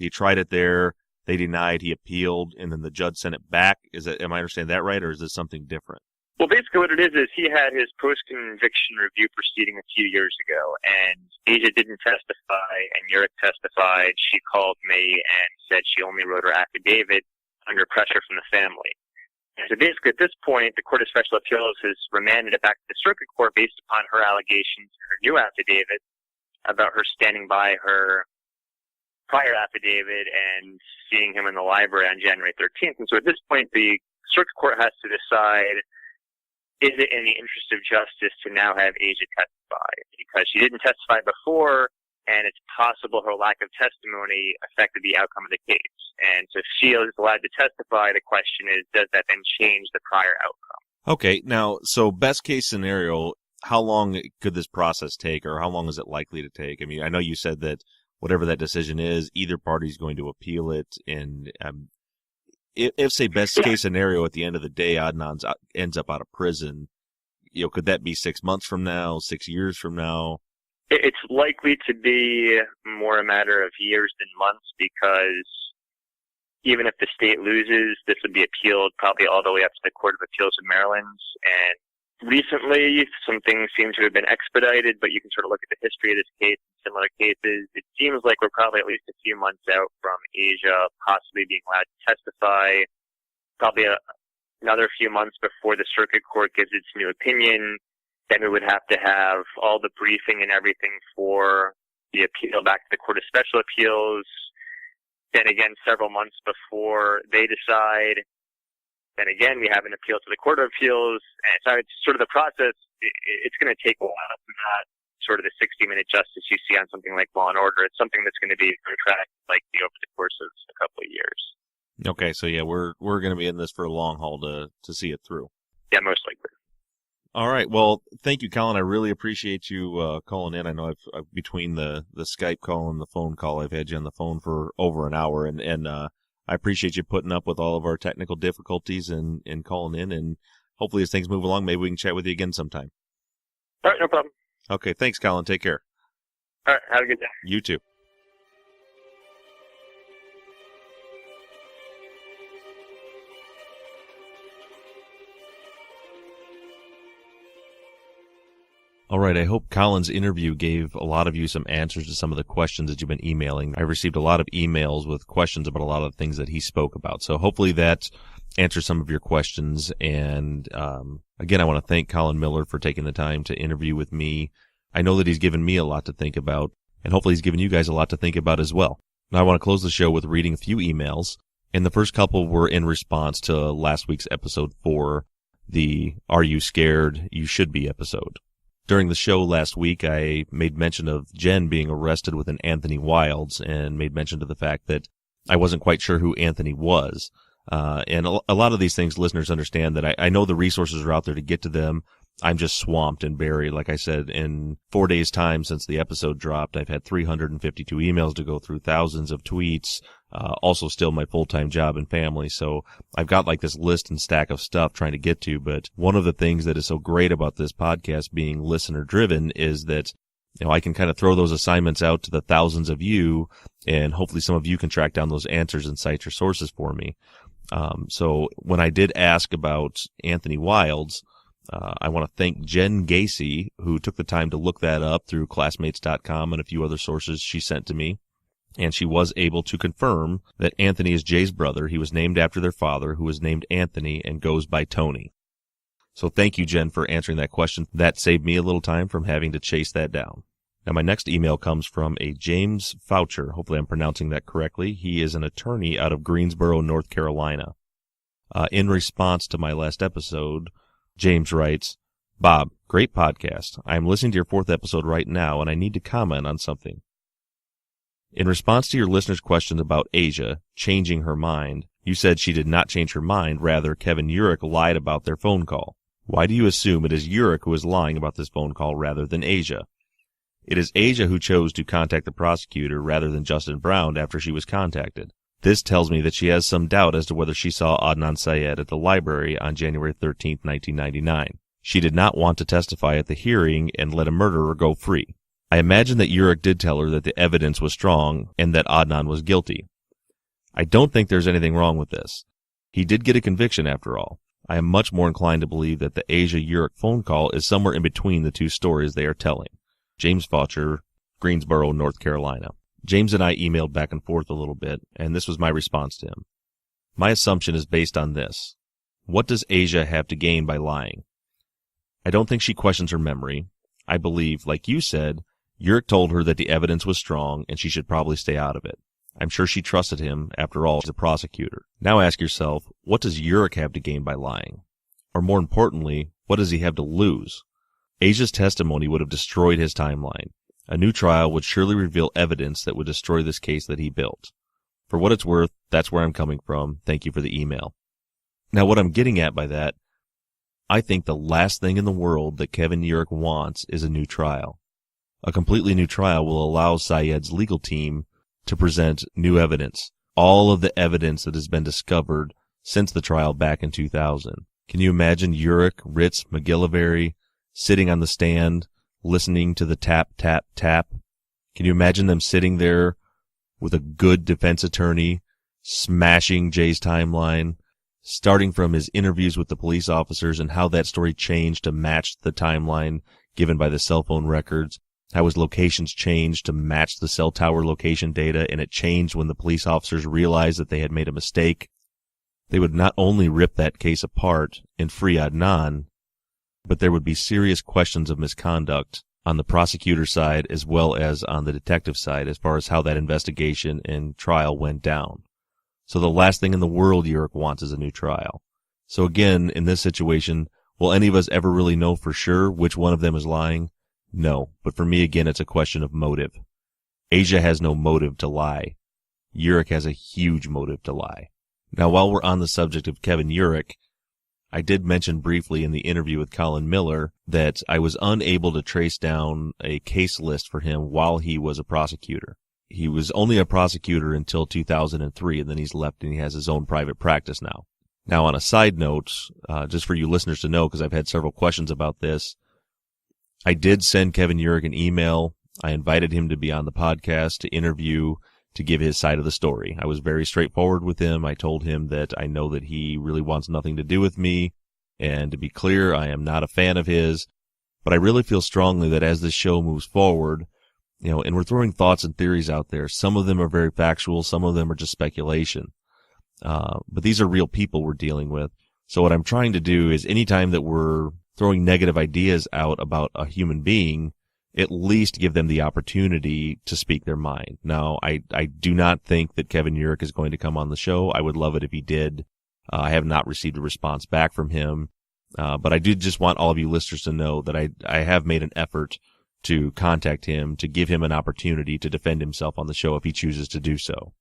S2: tried it there, they denied, he appealed, and then the judge sent it back? Am I understanding that right, or is this something different?
S4: Well, basically what it is he had his post-conviction review proceeding a few years ago, and Asia didn't testify, and Yurik testified. She called me and said she only wrote her affidavit under pressure from the family. So basically, at this point, the Court of Special Appeals has remanded it back to the Circuit Court based upon her allegations in her new affidavit about her standing by her prior affidavit and seeing him in the library on January 13th. And so at this point, the Circuit Court has to decide, is it in the interest of justice to now have Asia testify? Because she didn't testify before, and it's possible her lack of testimony affected the outcome of the case. And so if she is allowed to testify, the question is, does that then change the prior outcome?
S2: Okay, now, so best case scenario, how long could this process take, or how long is it likely to take? I mean, I know you said that whatever that decision is, either party is going to appeal it, and if, say, best case scenario, at the end of the day, Adnan ends up out of prison, could that be 6 months from now, 6 years from now?
S4: It's likely to be more a matter of years than months, because even if the state loses, this would be appealed probably all the way up to the Court of Appeals of Maryland. And recently, some things seem to have been expedited, but you can sort of look at the history of this case and similar cases. It seems like we're probably at least a few months out from Asia possibly being allowed to testify, probably another few months before the Circuit Court gives its new opinion. Then we would have to have all the briefing and everything for the appeal back to the Court of Special Appeals. Then again, several months before they decide. Then again, we have an appeal to the Court of Appeals. And so it's sort of the process. It's going to take a while. It's not sort of the 60-minute justice you see on something like Law and Order. It's something that's going to be protracted likely over the course of a couple of years. Okay,
S2: so yeah, we're going to be in this for a long haul to see it through.
S4: Yeah, most likely.
S2: All right. Well, thank you, Colin. I really appreciate you calling in. I know I've between the Skype call and the phone call, I've had you on the phone for over an hour, and I appreciate you putting up with all of our technical difficulties and calling in. And hopefully, as things move along, maybe we can chat with you again sometime.
S4: All right, no problem.
S2: Okay. Thanks, Colin. Take care.
S4: All right. Have a good day.
S2: You too. All right, I hope Colin's interview gave a lot of you some answers to some of the questions that you've been emailing. I received a lot of emails with questions about a lot of the things that he spoke about. So hopefully that answers some of your questions. And again, I want to thank Colin Miller for taking the time to interview with me. I know that he's given me a lot to think about, and hopefully he's given you guys a lot to think about as well. Now I want to close the show with reading a few emails. And the first couple were in response to last week's episode 4, the Are You Scared? You Should Be episode. During the show last week, I made mention of Jen being arrested with an Anthony Wilds, and made mention to the fact that I wasn't quite sure who Anthony was. And a lot of these things listeners understand that I know the resources are out there to get to them. I'm just swamped and buried. Like I said, in 4 days' time since the episode dropped, I've had 352 emails to go through, thousands of tweets, also still my full-time job and family. So I've got like this list and stack of stuff trying to get to. But one of the things that is so great about this podcast being listener-driven is that, I can kind of throw those assignments out to the thousands of you, and hopefully some of you can track down those answers and cite your sources for me. So when I did ask about Anthony Wilds, I want to thank Jen Gacy, who took the time to look that up through classmates.com and a few other sources she sent to me. And she was able to confirm that Anthony is Jay's brother. He was named after their father, who was named Anthony and goes by Tony. So thank you, Jen, for answering that question. That saved me a little time from having to chase that down. Now, my next email comes from a James Foucher. Hopefully I'm pronouncing that correctly. He is an attorney out of Greensboro, North Carolina. In response to my last episode, James writes, Bob, great podcast. I am listening to your 4th episode right now, and I need to comment on something. In response to your listener's questions about Asia changing her mind, you said she did not change her mind. Rather, Kevin Urich lied about their phone call. Why do you assume it is Urich who is lying about this phone call rather than Asia? It is Asia who chose to contact the prosecutor rather than Justin Brown after she was contacted. This tells me that she has some doubt as to whether she saw Adnan Syed at the library on January 13, 1999. She did not want to testify at the hearing and let a murderer go free. I imagine that Urich did tell her that the evidence was strong and that Adnan was guilty. I don't think there's anything wrong with this. He did get a conviction after all. I am much more inclined to believe that the Asia-Urich phone call is somewhere in between the two stories they are telling. James Faucher, Greensboro, North Carolina. James and I emailed back and forth a little bit, and this was my response to him. My assumption is based on this. What does Asia have to gain by lying? I don't think she questions her memory. I believe, like you said, Uric told her that the evidence was strong and she should probably stay out of it. I'm sure she trusted him. After all, he's a prosecutor. Now ask yourself, what does Uric have to gain by lying? Or more importantly, what does he have to lose? Asia's testimony would have destroyed his timeline. A new trial would surely reveal evidence that would destroy this case that he built. For what it's worth, that's where I'm coming from. Thank you for the email. Now, what I'm getting at by that, I think the last thing in the world that Kevin Uric wants is a new trial. A completely new trial will allow Syed's legal team to present new evidence, all of the evidence that has been discovered since the trial back in 2000. Can you imagine Uric, Ritz, McGillivray sitting on the stand, listening to the tap, tap, tap? Can you imagine them sitting there with a good defense attorney, smashing Jay's timeline, starting from his interviews with the police officers and how that story changed to match the timeline given by the cell phone records, how his locations changed to match the cell tower location data, and it changed when the police officers realized that they had made a mistake. They would not only rip that case apart and free Adnan, but there would be serious questions of misconduct on the prosecutor side as well as on the detective side as far as how that investigation and trial went down. So the last thing in the world Uric wants is a new trial. So again, in this situation, will any of us ever really know for sure which one of them is lying? No, but for me, again, it's a question of motive. Asia has no motive to lie. Uric has a huge motive to lie. Now, while we're on the subject of Kevin Uric, I did mention briefly in the interview with Colin Miller that I was unable to trace down a case list for him while he was a prosecutor. He was only a prosecutor until 2003, and then he's left and he has his own private practice now. Now, on a side note, just for you listeners to know, because I've had several questions about this, I did send Kevin Uric an email. I invited him to be on the podcast to interview, to give his side of the story. I was very straightforward with him. I told him that I know that he really wants nothing to do with me, and to be clear, I am not a fan of his, but I really feel strongly that as this show moves forward, and we're throwing thoughts and theories out there, some of them are very factual, some of them are just speculation. But these are real people we're dealing with. So what I'm trying to do is anytime that we're throwing negative ideas out about a human being, at least give them the opportunity to speak their mind. Now, I do not think that Kevin Uric is going to come on the show. I would love it if he did. I have not received a response back from him. But I do just want all of you listeners to know that I have made an effort to contact him, to give him an opportunity to defend himself on the show if he chooses to do so.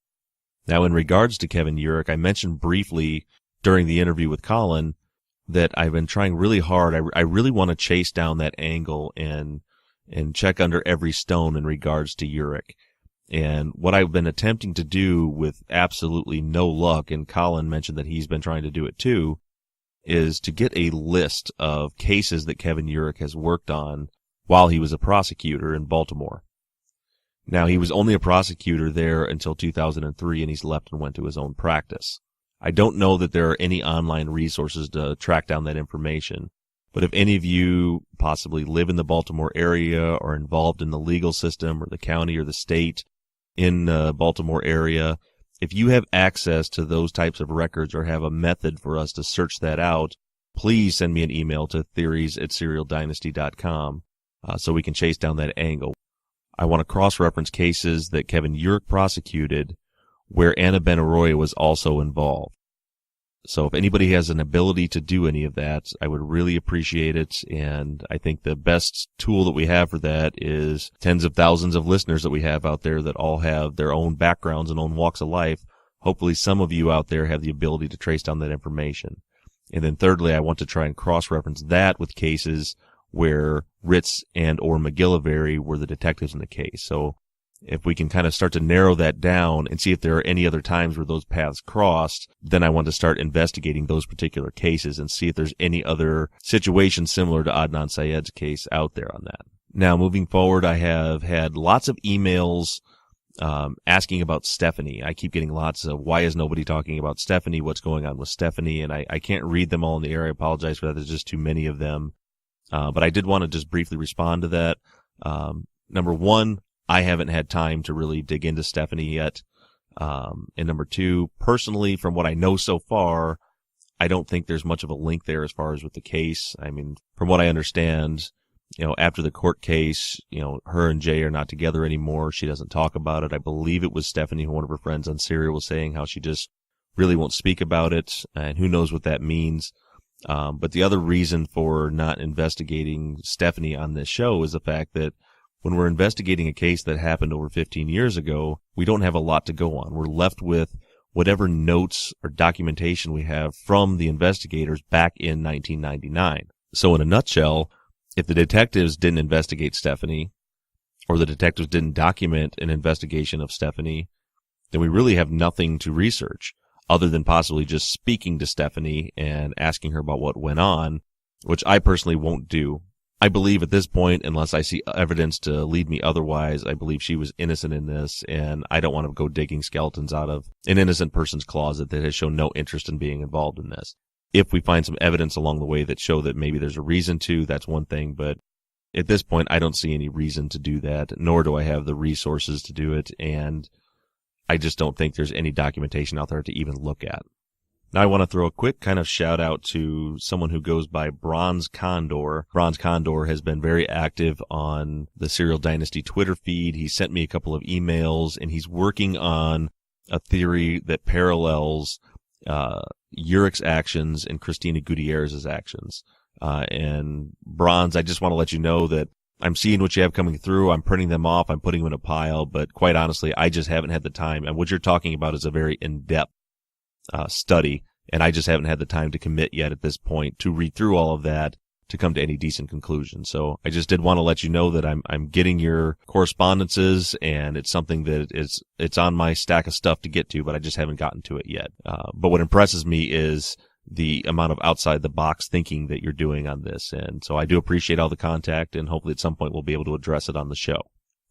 S2: Now, in regards to Kevin Uric, I mentioned briefly during the interview with Colin that I've been trying really hard. I really want to chase down that angle and check under every stone in regards to Uric. And what I've been attempting to do with absolutely no luck, and Colin mentioned that he's been trying to do it too, is to get a list of cases that Kevin Uric has worked on while he was a prosecutor in Baltimore. Now, he was only a prosecutor there until 2003, and he's left and went to his own practice. I don't know that there are any online resources to track down that information, but if any of you possibly live in the Baltimore area or involved in the legal system or the county or the state in the Baltimore area, if you have access to those types of records or have a method for us to search that out, please send me an email to theories@serialdynasty.com so we can chase down that angle. I want to cross-reference cases that Kevin Uric prosecuted where Anna Benaroya was also involved. So if anybody has an ability to do any of that, I would really appreciate it. And I think the best tool that we have for that is tens of thousands of listeners that we have out there that all have their own backgrounds and own walks of life. Hopefully some of you out there have the ability to trace down that information. And then thirdly, I want to try and cross-reference that with cases where Ritz and or McGillivray were the detectives in the case. So if we can kind of start to narrow that down and see if there are any other times where those paths crossed, then I want to start investigating those particular cases and see if there's any other situation similar to Adnan Syed's case out there on that. Now, moving forward, I have had lots of emails asking about Stephanie. I keep getting lots of, why is nobody talking about Stephanie? What's going on with Stephanie? And I can't read them all in the air. I apologize for that. There's just too many of them. But I did want to just briefly respond to that. Number one, I haven't had time to really dig into Stephanie yet. And number two, personally, from what I know so far, I don't think there's much of a link there as far as with the case. I mean, from what I understand, after the court case, her and Jay are not together anymore. She doesn't talk about it. I believe it was Stephanie, one of her friends on Serial, was saying how she just really won't speak about it, and who knows what that means. But the other reason for not investigating Stephanie on this show is the fact that when we're investigating a case that happened over 15 years ago, we don't have a lot to go on. We're left with whatever notes or documentation we have from the investigators back in 1999. So in a nutshell, if the detectives didn't investigate Stephanie, or the detectives didn't document an investigation of Stephanie, then we really have nothing to research other than possibly just speaking to Stephanie and asking her about what went on, which I personally won't do. I believe at this point, unless I see evidence to lead me otherwise, I believe she was innocent in this, and I don't want to go digging skeletons out of an innocent person's closet that has shown no interest in being involved in this. If we find some evidence along the way that show that maybe there's a reason to, that's one thing, but at this point, I don't see any reason to do that, nor do I have the resources to do it, and I just don't think there's any documentation out there to even look at. Now I want to throw a quick kind of shout out to someone who goes by Bronze Condor. Bronze Condor has been very active on the Serial Dynasty Twitter feed. He sent me a couple of emails, and he's working on a theory that parallels Urich's actions and Christina Gutierrez's actions. And Bronze, I just want to let you know that I'm seeing what you have coming through. I'm printing them off. I'm putting them in a pile. But quite honestly, I just haven't had the time. And what you're talking about is a very in-depth study, and I just haven't had the time to commit yet at this point to read through all of that to come to any decent conclusion. So I just did want to let you know that I'm getting your correspondences, and it's something that it's on my stack of stuff to get to, but I just haven't gotten to it yet. But what impresses me is the amount of outside the box thinking that you're doing on this. And so I do appreciate all the contact, and hopefully at some point we'll be able to address it on the show.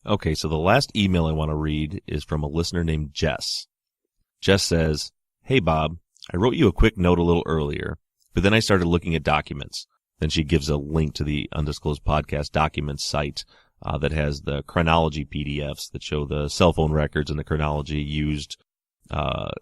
S2: Okay, so the last email I want to read is from a listener named Jess. Jess says, "Hey Bob, I wrote you a quick note a little earlier, but then I started looking at documents." Then she gives a link to the Undisclosed Podcast documents site that has the chronology PDFs that show the cell phone records and the chronology used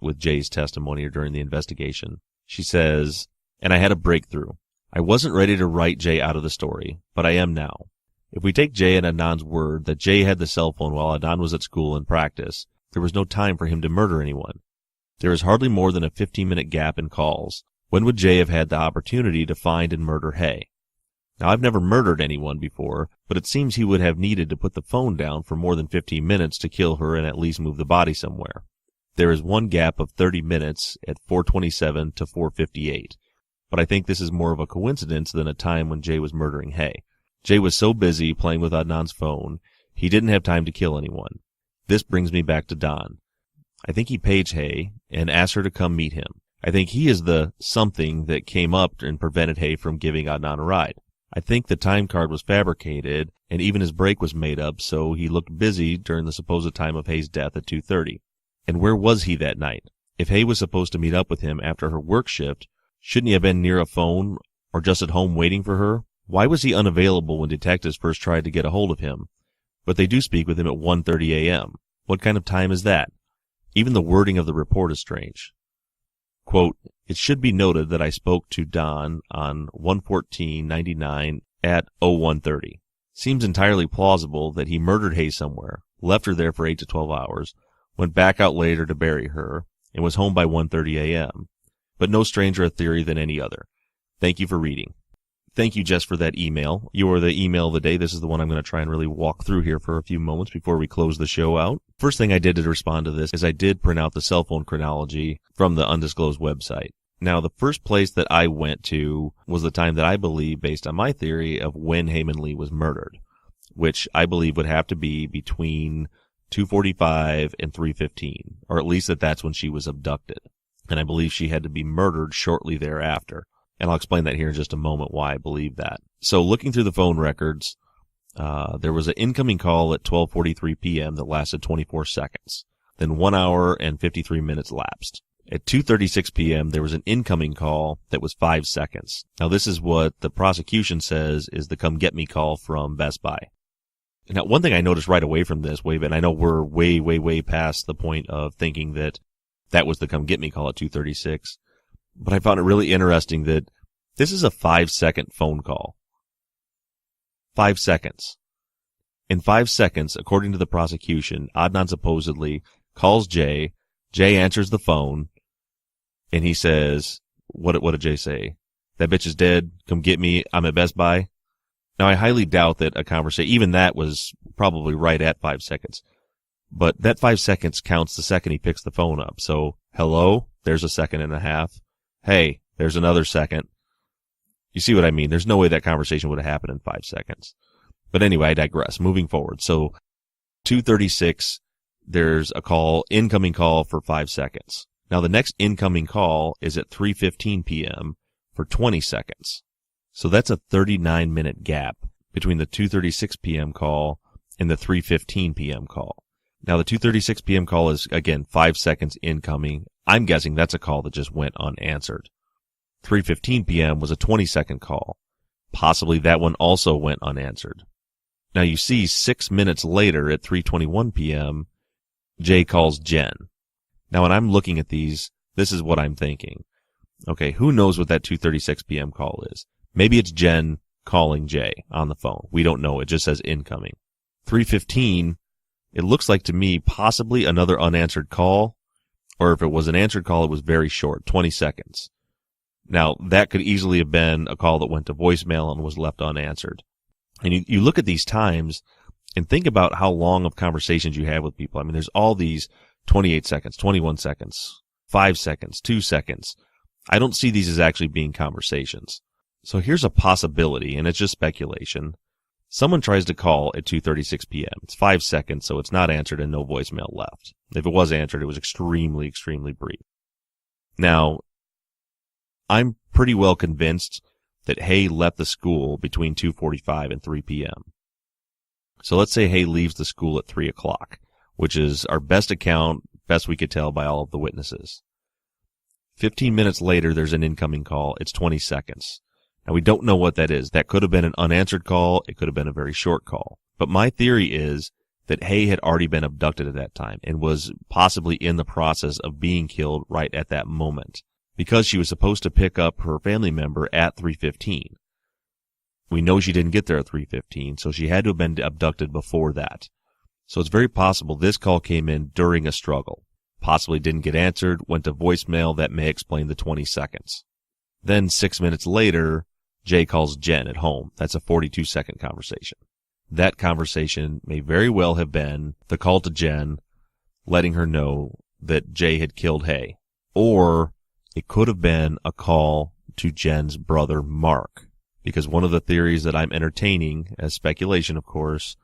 S2: with Jay's testimony or during the investigation. She says, "And I had a breakthrough. I wasn't ready to write Jay out of the story, but I am now. If we take Jay and Adnan's word that Jay had the cell phone while Adnan was at school and practice, there was no time for him to murder anyone. There is hardly more than a 15-minute gap in calls. When would Jay have had the opportunity to find and murder Hay? Now, I've never murdered anyone before, but it seems he would have needed to put the phone down for more than 15 minutes to kill her and at least move the body somewhere. There is one gap of 30 minutes at 4:27 to 4:58, but I think this is more of a coincidence than a time when Jay was murdering Hay. Jay was so busy playing with Adnan's phone, he didn't have time to kill anyone. This brings me back to Don. I think he paged Hay and asked her to come meet him. I think he is the something that came up and prevented Hay from giving Adnan a ride. I think the time card was fabricated, and even his break was made up, so he looked busy during the supposed time of Hay's death at 2:30. And where was he that night? If Hay was supposed to meet up with him after her work shift, shouldn't he have been near a phone or just at home waiting for her? Why was he unavailable when detectives first tried to get a hold of him? But they do speak with him at 1:30 a.m. What kind of time is that? Even the wording of the report is strange. Quote, "It should be noted that I spoke to Don on 1/14/99 at 01:30. Seems entirely plausible that he murdered Hay somewhere, left her there for 8 to 12 hours, went back out later to bury her, and was home by 1:30 a.m. But no stranger a theory than any other. Thank you for reading." Thank you, Jess, for that email. You are the email of the day. This is the one I'm going to try and really walk through here for a few moments before we close the show out. First thing I did to respond to this is I did print out the cell phone chronology from the Undisclosed website. Now, the first place that I went to was the time that I believe, based on my theory, of when Heyman Lee was murdered, which I believe would have to be between 2:45 and 3:15, or at least that's when she was abducted. And I believe she had to be murdered shortly thereafter. And I'll explain that here in just a moment why I believe that. So looking through the phone records, there was an incoming call at 12:43 p.m. that lasted 24 seconds. Then 1 hour and 53 minutes lapsed. At 2:36 p.m., there was an incoming call that was 5 seconds. Now, this is what the prosecution says is the come get me call from Best Buy. Now, one thing I noticed right away from this, and I know we're way past the point of thinking that that was the come get me call at 2:36. But I found it really interesting that this is a 5-second phone call. 5 seconds. In 5 seconds, according to the prosecution, Adnan supposedly calls Jay. Jay answers the phone, and he says, what did Jay say? That bitch is dead. Come get me. I'm at Best Buy. Now, I highly doubt that a conversation, even that was probably right at 5 seconds. But that 5 seconds counts the second he picks the phone up. So, hello, there's a second and a half. Hey, there's another second. You see what I mean? There's no way that conversation would have happened in 5 seconds. But anyway, I digress. Moving forward. So, 2:36, there's a call, incoming call for 5 seconds. Now, the next incoming call is at 3:15 p.m. for 20 seconds. So that's a 39-minute gap between the 2:36 p.m. call and the 3:15 p.m. call. Now, the 2:36 p.m. call is, again, 5 seconds incoming. I'm guessing that's a call that just went unanswered. 3:15 p.m. was a 20-second call. Possibly that one also went unanswered. Now, you see 6 minutes later at 3:21 p.m., Jay calls Jen. Now, when I'm looking at these, this is what I'm thinking. Okay, who knows what that 2:36 p.m. call is? Maybe it's Jen calling Jay on the phone. We don't know. It just says incoming. 3:15, it looks like to me possibly another unanswered call, or if it was an answered call, it was very short, 20 seconds. Now, that could easily have been a call that went to voicemail and was left unanswered. And you look at these times and think about how long of conversations you have with people. I mean, there's all these 28 seconds, 21 seconds, 5 seconds, 2 seconds. I don't see these as actually being conversations. So here's a possibility, and it's just speculation. Someone tries to call at 2:36 p.m. It's 5 seconds, so it's not answered and no voicemail left. If it was answered, it was extremely, extremely brief. Now, I'm pretty well convinced that Hay left the school between 2:45 and 3 p.m. So let's say Hay leaves the school at 3 o'clock, which is our best account, best we could tell by all of the witnesses. 15 minutes later, there's an incoming call. It's 20 seconds. Now, we don't know what that is. That could have been an unanswered call. It could have been a very short call. But my theory is that Hay had already been abducted at that time and was possibly in the process of being killed right at that moment, because she was supposed to pick up her family member at 3:15. We know she didn't get there at 3:15, so she had to have been abducted before that. So it's very possible this call came in during a struggle. Possibly didn't get answered, went to voicemail. That may explain the 20 seconds. Then 6 minutes later, Jay calls Jen at home. That's a 42-second conversation. That conversation may very well have been the call to Jen, letting her know that Jay had killed Hay. Or it could have been a call to Jen's brother, Mark. Because one of the theories that I'm entertaining, as speculation of course,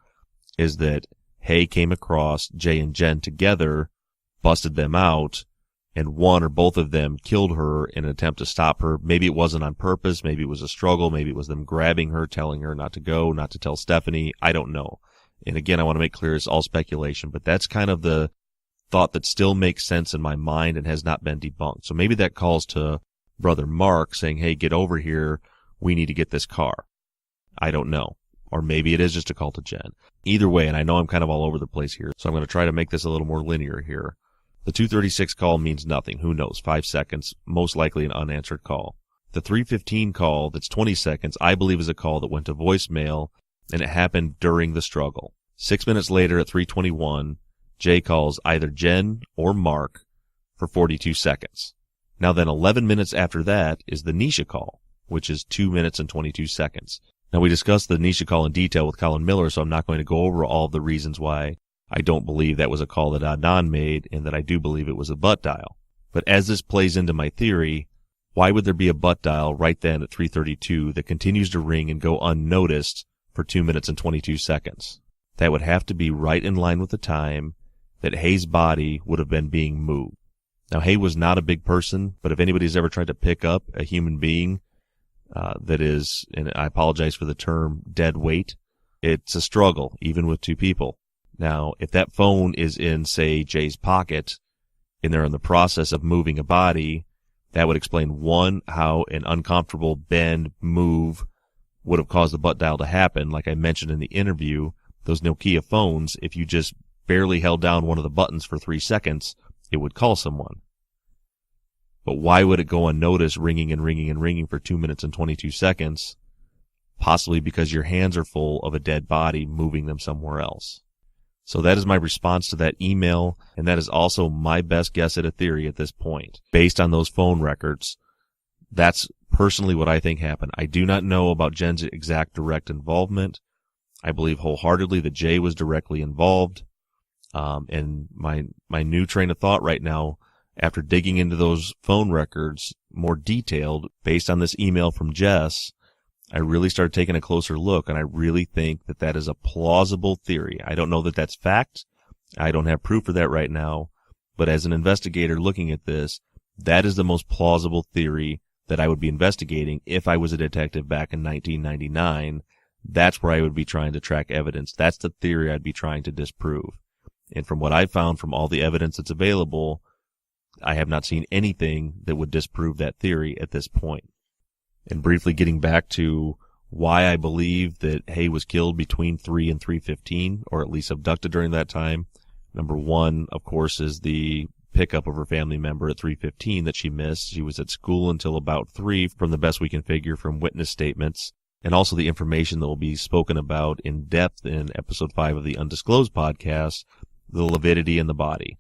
S2: is that Hay came across Jay and Jen together, busted them out, and one or both of them killed her in an attempt to stop her. Maybe it wasn't on purpose. Maybe it was a struggle. Maybe it was them grabbing her, telling her not to go, not to tell Stephanie. I don't know. And again, I want to make clear it's all speculation, but that's kind of the thought that still makes sense in my mind and has not been debunked. So maybe that calls to brother Mark saying, hey, get over here. We need to get this car. I don't know. Or maybe it is just a call to Jen. Either way, and I know I'm kind of all over the place here, so I'm going to try to make this a little more linear here. The 2:36 call means nothing. Who knows? 5 seconds, most likely an unanswered call. The 3:15 call, that's 20 seconds, I believe is a call that went to voicemail, and it happened during the struggle. 6 minutes later at 3:21, Jay calls either Jen or Mark for 42 seconds. Now then 11 minutes after that is the Nisha call, which is 2 minutes and 22 seconds. Now we discussed the Nisha call in detail with Colin Miller, so I'm not going to go over all the reasons why I don't believe that was a call that Adnan made, and that I do believe it was a butt dial. But as this plays into my theory, why would there be a butt dial right then at 3:32 that continues to ring and go unnoticed for 2 minutes and 22 seconds? That would have to be right in line with the time that Hay's body would have been being moved. Now, Hay was not a big person, but if anybody's ever tried to pick up a human being that is, and I apologize for the term, dead weight, it's a struggle, even with two people. Now, if that phone is in, say, Jay's pocket, and they're in the process of moving a body, that would explain, one, how an uncomfortable bend, move would have caused the butt dial to happen. Like I mentioned in the interview, those Nokia phones, if you just barely held down one of the buttons for 3 seconds, it would call someone. But why would it go unnoticed, ringing and ringing and ringing for 2 minutes and 22 seconds? Possibly because your hands are full of a dead body, moving them somewhere else. So that is my response to that email, and that is also my best guess at a theory at this point. Based on those phone records, that's personally what I think happened. I do not know about Jen's exact direct involvement. I believe wholeheartedly that Jay was directly involved. And my new train of thought right now, after digging into those phone records more detailed, based on this email from Jess, I really started taking a closer look, and I really think that that is a plausible theory. I don't know that that's fact. I don't have proof for that right now. But as an investigator looking at this, that is the most plausible theory that I would be investigating if I was a detective back in 1999. That's where I would be trying to track evidence. That's the theory I'd be trying to disprove. And from what I've found from all the evidence that's available, I have not seen anything that would disprove that theory at this point. And briefly getting back to why I believe that Hay was killed between 3 and 3:15, or at least abducted during that time. Number one, of course, is the pickup of her family member at 3:15 that she missed. She was at school until about 3, from the best we can figure from witness statements, and also the information that will be spoken about in depth in episode 5 of the Undisclosed podcast, the lividity in the body.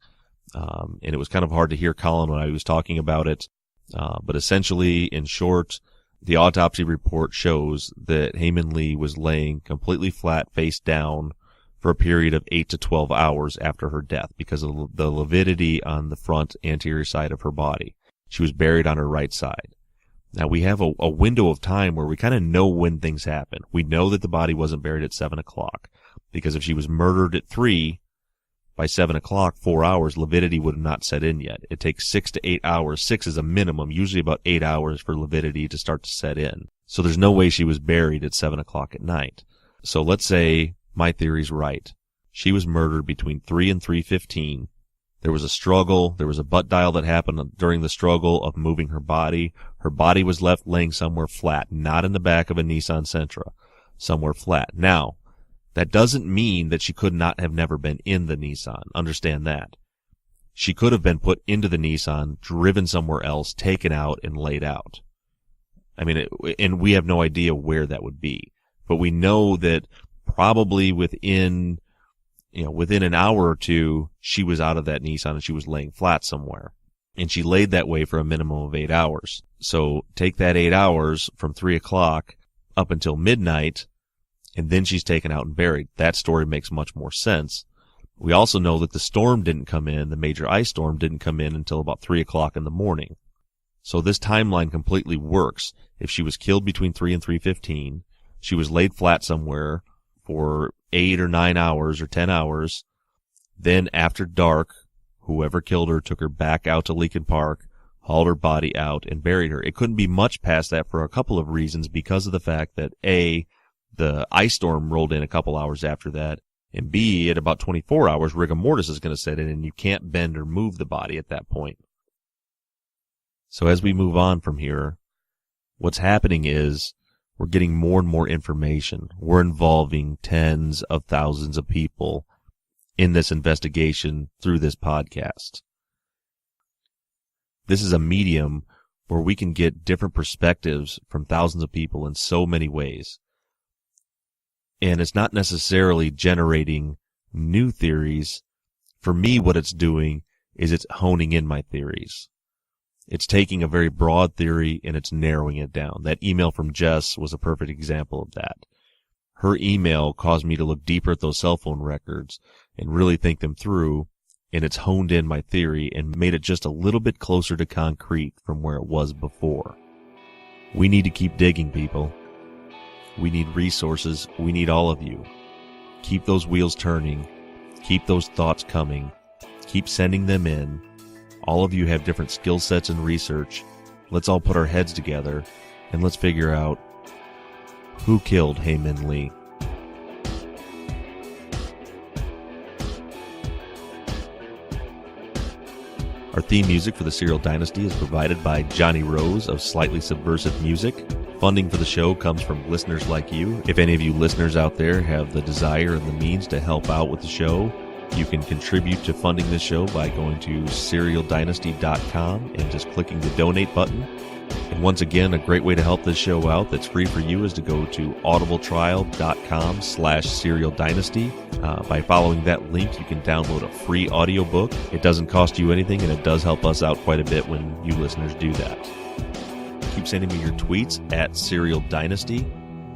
S2: And it was kind of hard to hear Colin when I was talking about it. But essentially, in short, the autopsy report shows that Hae-Min Lee was laying completely flat, face down, for a period of 8 to 12 hours after her death because of the lividity on the front anterior side of her body. She was buried on her right side. Now, we have a window of time where we kind of know when things happen. We know that the body wasn't buried at 7 o'clock because if she was murdered at 3, by 7 o'clock, 4 hours, lividity would have not set in yet. It takes 6 to 8 hours. 6 is a minimum, usually about 8 hours for lividity to start to set in. So there's no way she was buried at 7 o'clock at night. So let's say my theory's right. She was murdered between 3 and 3:15. There was a struggle. There was a butt dial that happened during the struggle of moving her body. Her body was left laying somewhere flat, not in the back of a Nissan Sentra, somewhere flat. Now, that doesn't mean that she could not have never been in the Nissan. Understand that. She could have been put into the Nissan, driven somewhere else, taken out, and laid out. I mean, and we have no idea where that would be. But we know that probably within an hour or two, she was out of that Nissan and she was laying flat somewhere. And she laid that way for a minimum of 8 hours. So take that 8 hours from 3 o'clock up until midnight, and then she's taken out and buried. That story makes much more sense. We also know that the storm didn't come in, the major ice storm didn't come in until about 3 o'clock in the morning. So this timeline completely works. If she was killed between 3 and 3:15, she was laid flat somewhere for 8 or 9 hours or 10 hours. Then after dark, whoever killed her took her back out to Leakin Park, hauled her body out, and buried her. It couldn't be much past that for a couple of reasons because of the fact that A, the ice storm rolled in a couple hours after that, and B, at about 24 hours, rigor mortis is going to set in, and you can't bend or move the body at that point. So as we move on from here, what's happening is we're getting more and more information. We're involving tens of thousands of people in this investigation through this podcast. This is a medium where we can get different perspectives from thousands of people in so many ways. And it's not necessarily generating new theories. For me, what it's doing is it's honing in my theories. It's taking a very broad theory and it's narrowing it down. That email from Jess was a perfect example of that. Her email caused me to look deeper at those cell phone records and really think them through, and it's honed in my theory and made it just a little bit closer to concrete from where it was before. We need to keep digging, people. We need resources. We need all of you. Keep those wheels turning. Keep those thoughts coming. Keep sending them in. All of you have different skill sets and research. Let's all put our heads together and let's figure out who killed Hae-Min Lee. Our theme music for the Serial Dynasty is provided by Johnny Rose of Slightly Subversive Music. Funding for the show comes from listeners like you. If any of you listeners out there have the desire and the means to help out with the show, You can contribute to funding this show by going to serialdynasty.com and just clicking the donate button. And once again, a great way to help this show out that's free for you is to go to audibletrial.com/serialdynasty. By following that link, you can download a free audiobook. It doesn't cost you anything, and it does help us out quite a bit when you listeners do that. Keep sending me your tweets at Serial Dynasty.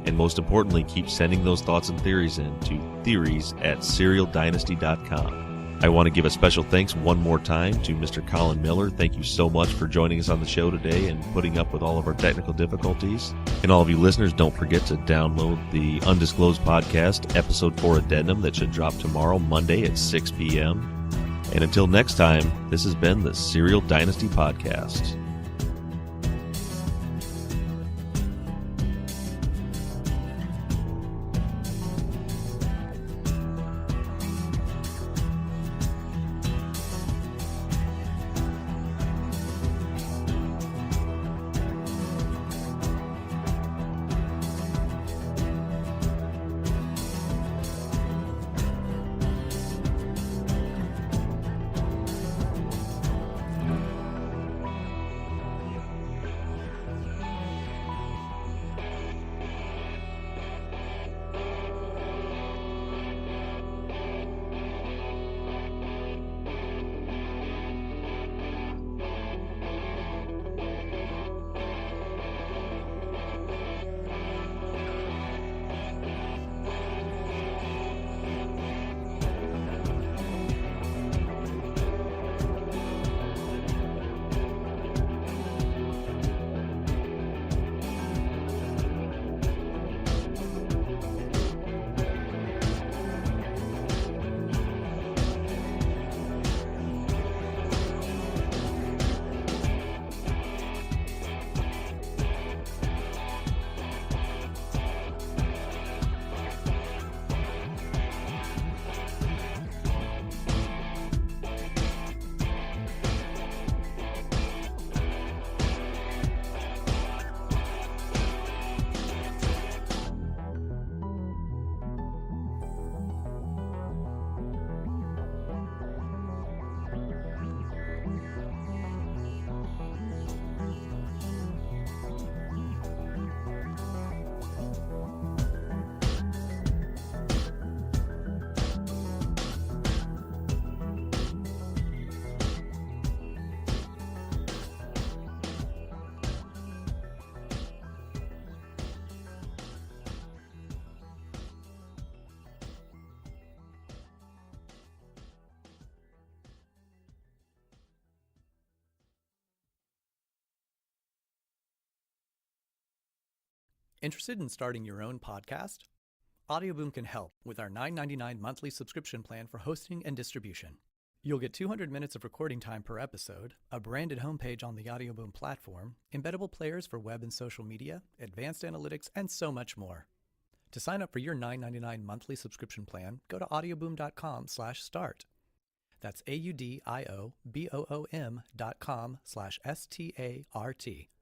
S2: And most importantly, keep sending those thoughts and theories in to theories@serialdynasty.com. I want to give a special thanks one more time to Mr. Colin Miller. Thank you so much for joining us on the show today and putting up with all of our technical difficulties. And all of you listeners, don't forget to download the Undisclosed Podcast, Episode 4 Addendum, that should drop tomorrow, Monday at 6 p.m. And until next time, this has been the Serial Dynasty Podcast.
S1: Interested in starting your own podcast? Audioboom can help with our $9.99 monthly subscription plan for hosting and distribution. You'll get 200 minutes of recording time per episode, a branded homepage on the Audioboom platform, embeddable players for web and social media, advanced analytics, and so much more. To sign up for your $9.99 monthly subscription plan, go to audioboom.com/start. That's AUDIOBOOM.com/START.